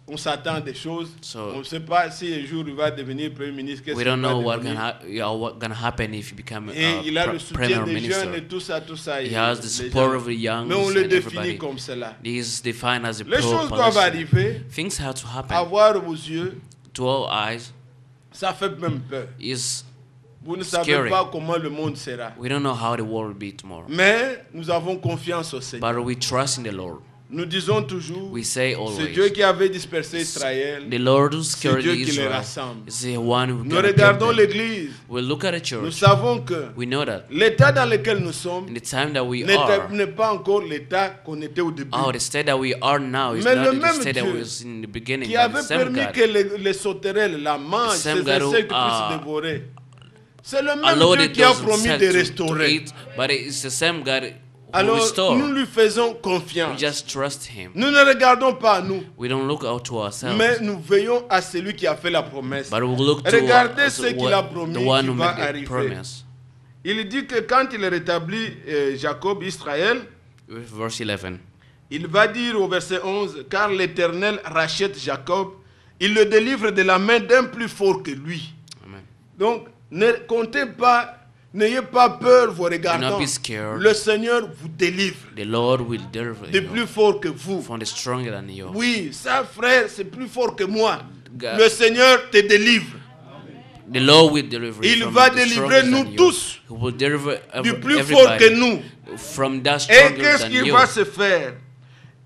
on s'attend à des choses. So- On ne sait pas si un jour il va devenir Premier ministre. Qu'est-ce We qu'il don't va know what devenir. gonna happen if you become Et il a le soutien Premier des jeunes Minister. et tout ça, tout ça. He et has the les support gens. of the young Mais on le and définit everybody. comme cela. He is defined as a Les choses doivent pro-Palestinian. arriver, Things have to happen. avoir aux yeux, To all eyes, ça fait même peur. is Vous ne savez Scary. pas comment le monde sera. we don't know how the world will be tomorrow. Mais nous avons confiance au Seigneur. But we trust in the Lord. Nous disons toujours, We say c'est Dieu always, qui avait dispersé Israël. the Lord who scared Dieu qui les Israel rassemble. is the one who Nous can regardons them. l'Église. We look at the Nous church. savons que We know that l'état dans lequel nous sommes in the time that we n'est are, pas encore l'état qu'on était au début. the state that we are now is Mais not le the même state that Dieu was in the beginning. Qui But the avait same permis God que les sauterelles la mangent, ces same God who, insectes puissent dévorer. C'est le même allowed Dieu it qui a those promis insects de to restaurer. eat, but it's the same God who Alors restore. nous lui faisons We confiance. just trust Him. Nous ne regardons pas à nous, We don't look out to ourselves, mais nous veillons à celui qui a fait la promesse. but we look to Regardez ce qu'il a promis the one qui who va made the arriver. promise. Il dit que quand il rétablit Jacob, Israël, Verse 11. il va dire au verset 11, car l'Éternel rachète Jacob, il le délivre de la main d'un plus fort que lui. Amen. Donc, ne comptez pas, N'ayez pas peur, vous Do not regardons. be scared. Le Seigneur vous délivre The Lord will deliver de you plus fort que vous. from the stronger than you. Oui, ça frère, c'est plus fort que moi. God- Le Seigneur te délivre. The Lord will deliver you Il from va the délivrer stronger nous than you. tous He will deliver du plus fort que everybody nous. from that Et stronger qu'est-ce than qu'il you. va se faire?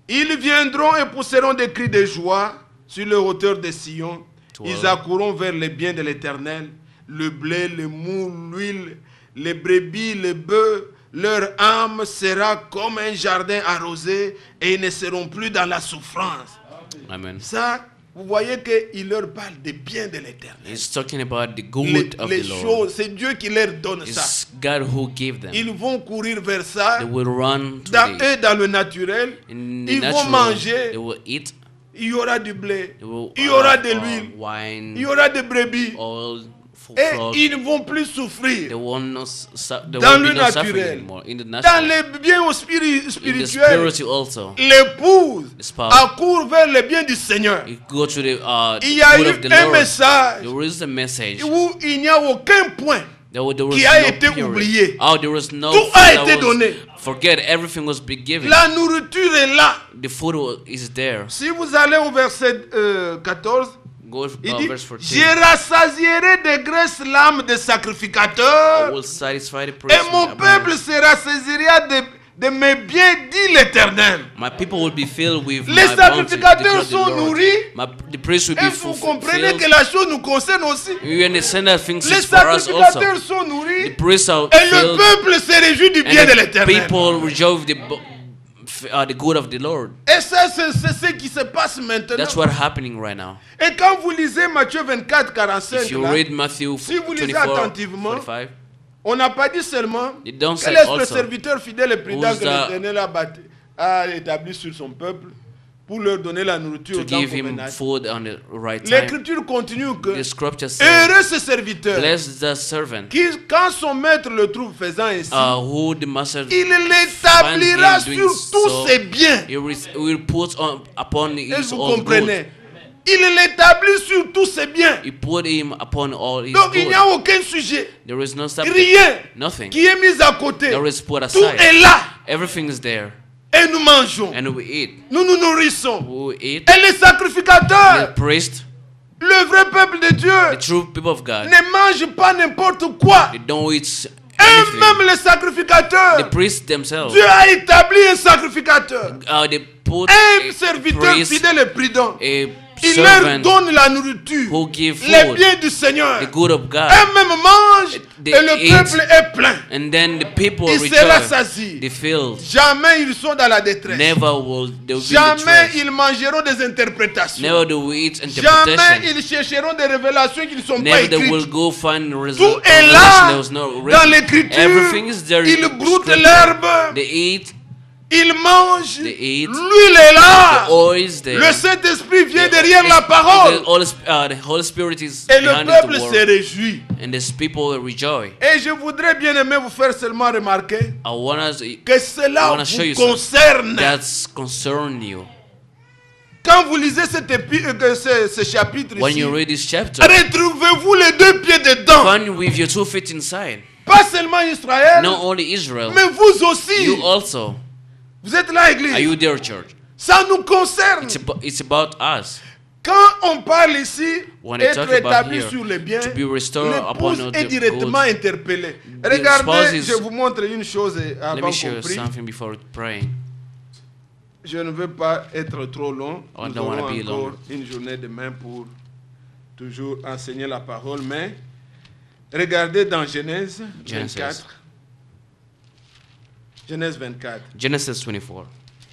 Ils viendront et pousseront des cris de joie sur les hauteurs de Sion. Ils accourront vers les biens de l'Éternel, le blé, le mou, l'huile, les brebis, les bœufs. Leur âme sera comme un jardin arrosé et ils ne seront plus dans la souffrance. Amen. Ça, vous voyez qu'il leur parle des biens de l'Éternel. He's talking about the good of Les the Lord. choses, c'est Dieu qui leur donne ça. It's God who gave them. Ils vont courir vers ça. They will run to Dans le naturel, in the ils vont natural. manger. They will eat. Il y aura du blé, They will il y aura have, de l'huile, wine, il y aura des brebis. oil, Et flour. ils ne vont plus They souffrir. will not they Dans will le be not suffering naturel. anymore. In the Dans natural. les biens In the spirituels, spiritual also. l'épouse The spouse. accourt vers les biens du Seigneur. You go to the Il y a good eu of the un Lord. message There is a message. où il n'y a aucun point There was qui a no été period. oublié. Oh, there was no Tout food a that été was donné. forget. Everything was be given. La nourriture est là. The food is there. Si vous allez au verset 14, Go il dit, verse 14. je rassasierai de graisses l'âme des I sacrificateurs will satisfy the et praise mon of peuple se rassasiera de mes biens, dit l'Éternel. My people will be filled with Les my bounty, sacrificateurs declares the sont Lord. nourris. The priests will Et be vous comprenez fulfilled. que la chose nous concerne aussi. You understand that things Les is for us sacrificateurs also. sont The nourris priests are et le filled, peuple se réjouit du bien de and the l'Éternel. people rejoice with the good of the Lord. Et ça, c'est ce qui se passe maintenant. That's what's happening right now. Et quand vous lisez Matthieu 24, 45, If you là, read Matthew si vous lisez 24, attentivement, 45, on n'a pas dit seulement It don't quel say est le also serviteur fidèle et prudent who's que the- l'Éternel a établi sur son peuple pour leur donner la nourriture to au temps give him convenable. food on the right time. L'Écriture continue que The scripture says, heureux ce serviteur bless the servant qui, quand son maître le trouve faisant ainsi, who the master il l'établira find him sur doing tous so. ses biens. will put upon Est-ce his que vous all comprenez? good. Il l'établit sur tous ses biens. He put him upon all his Donc il good. n'y a aucun sujet, There is no subject, rien nothing. qui est mis à côté. There is put Tout aside. est là Everything is there, et nous mangeons. and we eat. Nous nous nourrissons. We eat. Et les sacrificateurs, The priest, le vrai peuple de the Dieu, true people of God, ne mangent pas n'importe quoi. they don't eat Et anything. même les sacrificateurs, The priests themselves, Dieu a établi un sacrificateur, they put un a serviteur priest, fidèle et prudent. a Il leur servant donne la nourriture, who give les food, biens du Seigneur. the good of God, Eux-mêmes mangent They et le eat. peuple est plein. and then the people Il sera rejoice. sasi. The field Jamais ils sont dans la détresse. never will they will be in the Jamais trash. ils mangeront des interprétations. Never do we eat Jamais interpretation. ils chercheront des révélations qui ne sont pas Never they will écrites. go find Tout revelation est là there was no dans written. l'écriture. Everything is there. in Ils the broutent scripture. l'herbe, They eat. ils mangent, They eat. l'huile est là. The oil is there. Le Saint-Esprit vient The- derrière la parole. The Holy Spirit is Et le behind peuple the se word. réjouit. And these people rejoice. Et je voudrais bien aimer vous faire seulement remarquer I want que cela wanna show vous you something. concerne. that's concern you. Quand vous lisez ce chapitre When ici, you read this chapter, retrouvez-vous les deux pieds dedans. find with your 2 feet inside. Pas seulement Israël, Not only Israel, mais vous aussi. you also. Vous êtes là, Are Église. you there, church? Ça nous concerne. It's about us. Quand on parle ici, When I être talk about établi here, sur les biens, to be restored upon l'épouse all est the directement goods. interpellée. The Regardez, spouse je vous montre une chose Let avant me show you compris. something before praying. Je ne veux pas être trop long. I Nous don't wanna aurons be encore long. une journée demain pour toujours enseigner la parole. Mais regardez dans Genèse Genesis. 24. Genèse 24. Genesis 24.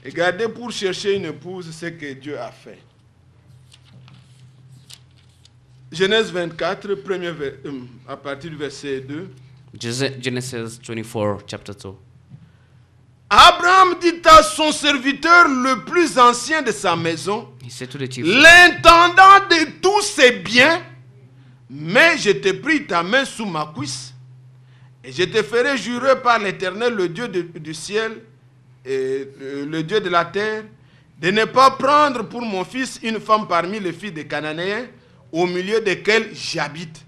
Regardez pour chercher une épouse ce que Dieu a fait. Genèse 24, à partir du verset 2. Genesis 24, chapter 2. Abraham dit à son serviteur le plus ancien de sa maison, He said to the chief, l'intendant de tous ses biens, mais je te prie ta main sous ma cuisse, et je te ferai jurer par l'Éternel, le Dieu du ciel, et le Dieu de la terre, de ne pas prendre pour mon fils une femme parmi les filles des Cananéens, au milieu desquels j'habite.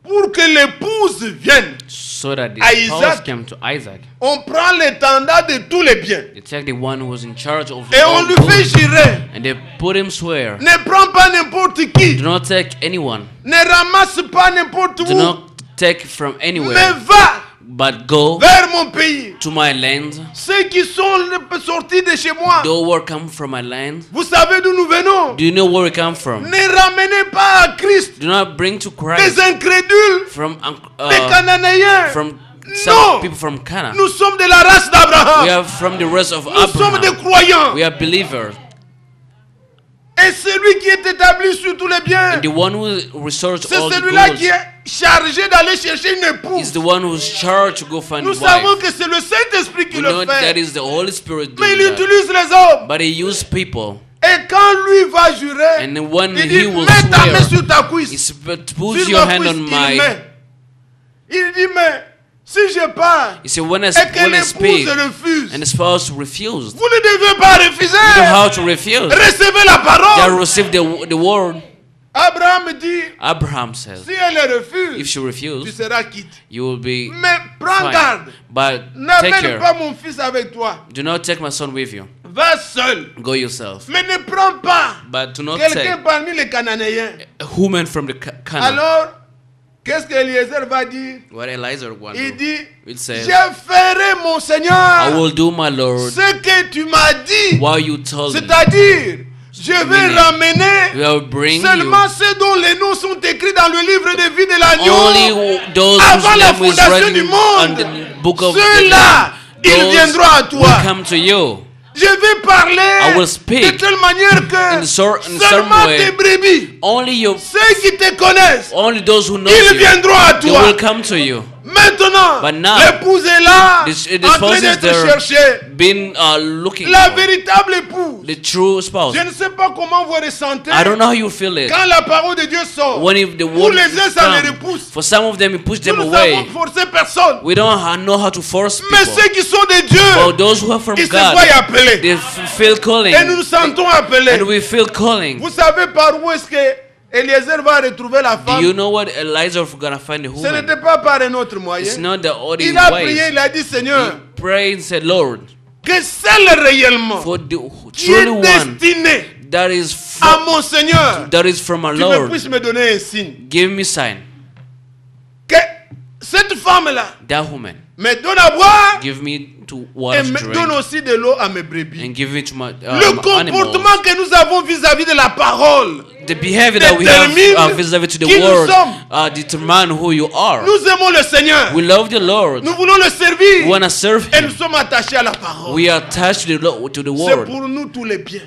pour que l'épouse vienne, so that the À spouse Isaac. came to Isaac. on prend l'étendard de tous les biens. They take the one who was in charge of Et all on lui fait goods, jurer. and they put him swear. Ne prends pas n'importe qui. Do not take anyone. Ne ramasse pas n'importe Do où. not take from Mais anywhere. va But go vers mon pays. to my land. Ceux qui sont sortis de chez moi. Those who come from my land. Vous savez d'où nous venons. Do you know where we come from? Ne ramenez pas à Christ Do not bring to des Christ incrédules, from des Cananéens. from No. some people from Canaan. Nous sommes de la race We d'Abraham. are from the race of Nous sommes des Abraham. croyants. We are believers. Et celui qui est établi sur tous les biens, And the one who researches c'est all the celui-là qui goods est chargé d'aller chercher une is épouse. the one who's charged to go find Nous a savons wife. que c'est le Saint-Esprit qui We le know that fait. is the Holy Spirit Mais il doing that. utilise les hommes. But he used people. Et quand lui va jurer, And when il he dit will mets ta main swear, sur ta cuisse. he put Sur your ma hand cuisse, on il my. met. Il dit mais si je pars He said, when I et que when I l'épouse speak refuse, and the spouse refused, vous ne devez pas you know refuser. how to refuse. Recevez la They parole. receive the word. Abraham dit, Abraham says, si elle refuse, if she tu refuse, seras quitte. you will be Mais prends fine. garde. But take N'amène care. pas mon fils avec toi. Do not take my son with you. Va seul. Go yourself. Mais ne prends pas But do not quelqu'un take parmi les Cananéens. a woman from the Canaan. Alors, qu'est-ce qu'Eliezer va dire? What Eliezer wanted. Il dit, It je says, ferai mon I Seigneur will do my Lord ce que tu m'as dit. while you told me. C'est-à-dire, je vais Meaning, ramener We will bring seulement you ceux dont les noms sont écrits dans le livre de vie de l'agneau. only those Avant whose la name is fondation written du on monde. the book of the Ceux-là, Lamb. ils Those viendront à toi. will come to you. Je vais parler I will speak de telle manière que in some seulement way. tes brebis, Only you, ceux qui te connaissent, only those who know ils you, viendront à they toi. will come to you. Maintenant, But now, l'épouse est là, the en train spouse is d'être there, cherchée. been looking La for véritable épouse. the true spouse. Je ne sais pas comment vous ressentez I don't know how you feel it. quand la parole de Dieu sort. When if the Pour word les uns, is ça les come, repousse. for some of them, you push them Nous ne savons away. forcer personne. We don't know how to force Mais people. ceux qui sont de Dieu, For those who are from ils se God, voient appeler. they feel calling. Et nous nous sentons appelés. And we feel calling. Vous savez par où est-ce que Eliezer va retrouver la Do you femme? know what Elijah is gonna find a Ce woman? n'était pas par un autre It's moyen. not the ordinary Il a prié, ways. il a dit Seigneur, He prayed and said, Lord, que celle réellement for the qui est truly one destinée that is à from, mon Seigneur, that is from our tu me Lord, puisses me donner un signe. give me sign. Que cette femme-là That woman, me donne à boire give me to et water to me donne drink aussi de l'eau à mes brebis. and give it to my, Le my animals. comportement que nous avons vis-à-vis de la parole, The behavior that we détermine have vis-à-vis to the qui nous word sommes. determine who you are. nous aimons le Seigneur. We love the Lord. Nous voulons le We servir. want to serve Et nous Him. sommes attachés à la parole. We are attached to the C'est word. pour nous tous les biens.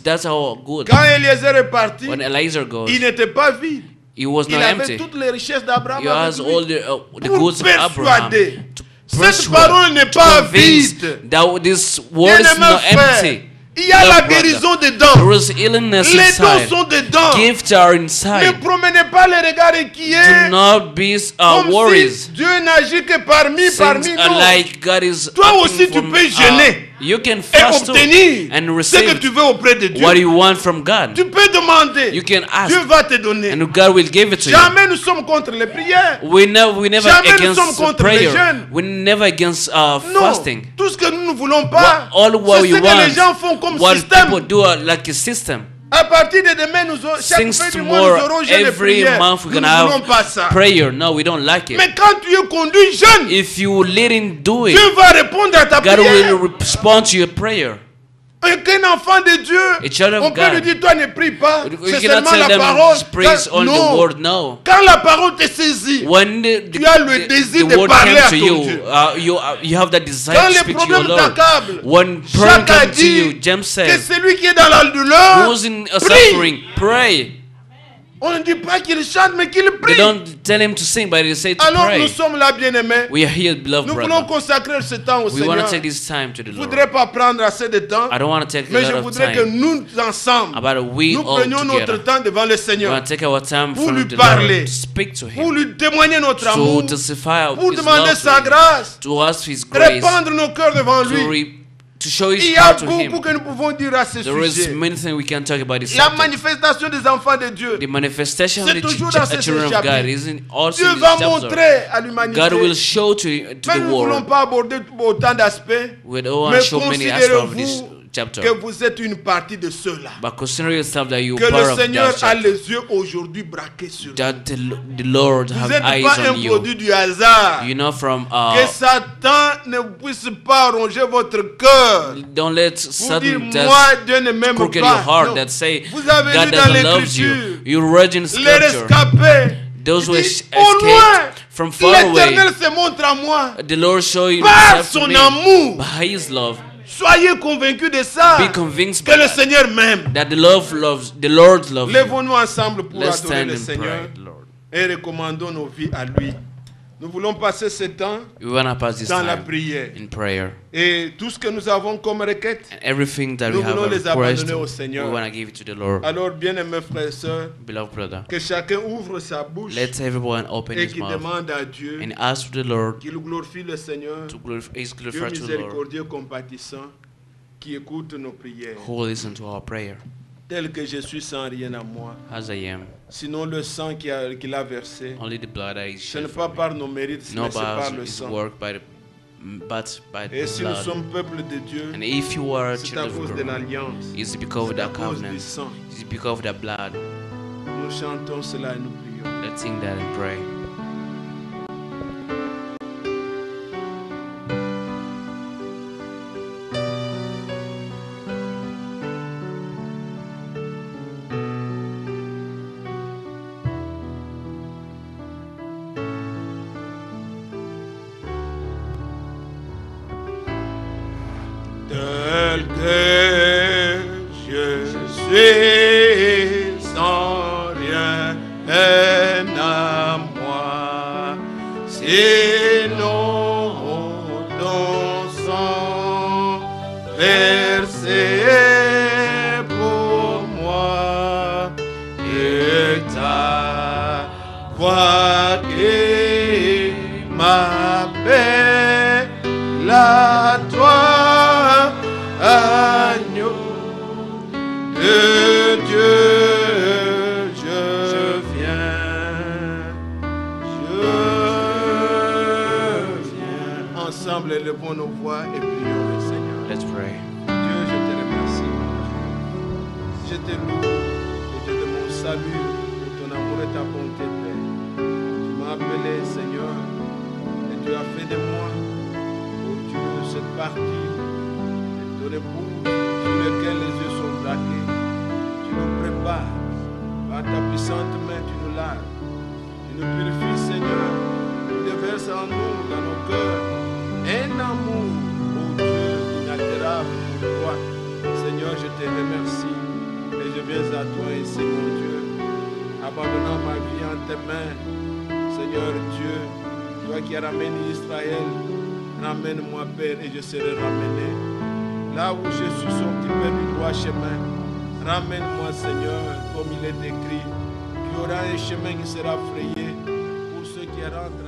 That's our good. Quand Eliezer est parti, When Eliezer goes, il n'était pas vide. he was Il not avait empty. toutes les richesses d'Abraham. He avec has lui. all the Pour goods of Abraham. persuader. To Cette persuade, parole n'est to pas convince vide. that this word is Bien-aimé not frère, empty. il y a Love la brother. guérison There dedans. is illness Les dons inside. sont dedans. Gifts are Ne inside. promenez pas les regards inquiets. Do not be Comme worries. si Dieu n'agit que parmi Things are nous. like God is Toi acting aussi, tu from, peux jeûner you can Et fast too obtenir and ce que receive tu veux auprès de Dieu. what you want from God. Tu peux demander. You can ask Dieu va te donner. and God will give it to you. Jamais nous sommes contre les prières. We never Jamais nous against sommes contre les prayer. jeûnes. We never against Non. fasting. Tout ce que nous ne voulons pas, All what c'est we ce que les gens font want, comme what système. people do like a system. À partir de demain, chaque Since fin du mois, nous tomorrow, aurons jeûne et every prière. month we're Nous gonna ne voulons pas have ça. prayer. No, we don't like it. Mais quand tu es conduit jeune, If you let him do it, Dieu va répondre à ta God prière. will respond to your prayer. Et qu'un enfant de Dieu, A child of on peut God. lui dire, toi ne prie pas. You C'est cannot seulement tell la them parole. praise Quand- on the non. word. No. Quand la parole te saisit, When Tu as le désir de word parler came à to ton you, Dieu. you have that desire quand to les speak to your problèmes Lord. t'accablent, When pain Jacques a comes to you, dit James que says, celui qui est dans la douleur, who's in a prie. suffering, pray. On ne dit pas qu'il chante, mais qu'il They prie. don't tell him to sing, but they say to Alors nous pray. sommes là, bien-aimés. We are here, beloved Nous voulons brother. consacrer ce temps au We want to Seigneur. take this time to the Je ne Lord. voudrais pas prendre assez de temps, I don't want to take a mais je lot of voudrais que time. nous ensemble, But we nous all prenions notre together, temps devant le we Seigneur want to take our time pour from lui the parler, Lord to speak to pour Him, lui témoigner notre to amour, testify of pour His demander love sa to Him, grâce, to ask His grace, répandre nos cœurs devant lui, to show Il his y a heart to beaucoup him. que nous pouvons dire à ce There is sujet. many things we can talk about this La subject. manifestation des enfants de Dieu. The manifestation of C'est the toujours dans ce children of God chapitre. isn't also Dieu in this va chapter. montrer à l'humanité. God will show to Mais the nous ne voulons world. pas aborder autant d'aspects. We don't want Mais to show many aspects of this considérez-vous chapter. que vous êtes une partie de ceux-là. But consider yourself that you Que are part le of Seigneur that a chapter. les yeux aujourd'hui braqués sur vous. That the Lord Vous have n'êtes eyes pas un on you. produit du hasard. You know from Que Satan ne puisse pas ronger votre cœur. don't let Vous Satan dire, just moi, Dieu ne m'aime crooked pas. your heart Non. that say Vous avez God lu dans doesn't love you. l'écriture, You read in les scripture. rescapés. Those who Il escaped dit, au loin, from far away, l'Éternel se montre à moi the Lord show you par himself to son me amour. by his love. Soyez convaincus de ça. Be convinced Que by le that, Seigneur m'aime. that the Lord loves you. Lèvons-nous ensemble pour Let's adorer stand le and Seigneur pray, Lord. et recommandons nos vies à lui. Nous voulons passer ce temps We want to pass this dans la time prière. in prayer. Et tout ce que nous avons comme requête, And everything that nous we have voulons a les request, abandonner au we Seigneur. want to give it to the Lord. Alors, bien-aimés frères et sœurs, Beloved brother, que chacun ouvre sa bouche let everyone open et his qu'il mouth demande à Dieu and ask the Lord qu'il glorifie le Seigneur, to glorify, is Dieu glorified to the Lord, miséricordieux, compatissant, qui écoute nos prières. who will listen to our prayer Tel que je suis sans rien à moi, as I am. sinon le sang qu'il a versé. Only the blood that is Ce shed n'est for pas me. me. par nos mérites, No mais c'est par by le his sang. work, but by Et the si nous blood. sommes peuple de Dieu, And if you are a c'est child à of cause de God, l'alliance, it's because of c'est à that cause du covenant. sang. It's because of that blood. Nous chantons cela et nous prions. Let's sing that and pray. Tel que je suis sans rien à moi, sinon ton sang versé pour moi et ta voix qui m'appelle à toi, agneau de Dieu, je viens. Ensemble, élevons nos voix et prions le Seigneur. Let's pray. Dieu, je te remercie, mon Dieu. Je te loue et je te demande salut pour ton amour et ta bonté, Père. Tu m'as appelé, Seigneur, et tu as fait de moi, oh Dieu, cette partie de ton épouse sur laquelle les yeux sont braqués. Tu nous prépares, par ta puissante main, tu nous laves. Tu nous purifies, Seigneur. Tu déverses en nous, dans nos cœurs, un amour, oh Dieu, inaltérable pour toi. Seigneur, je te remercie et je viens à toi ici, mon Dieu, abandonnant ma vie en tes mains. Seigneur Dieu, toi qui as ramené Israël, ramène-moi, Père, et je serai ramené. Là où je suis sorti, Père, du droit chemin, ramène-moi, Seigneur, comme il est écrit, qu'il y aura un chemin qui sera frayé pour ceux qui rentrent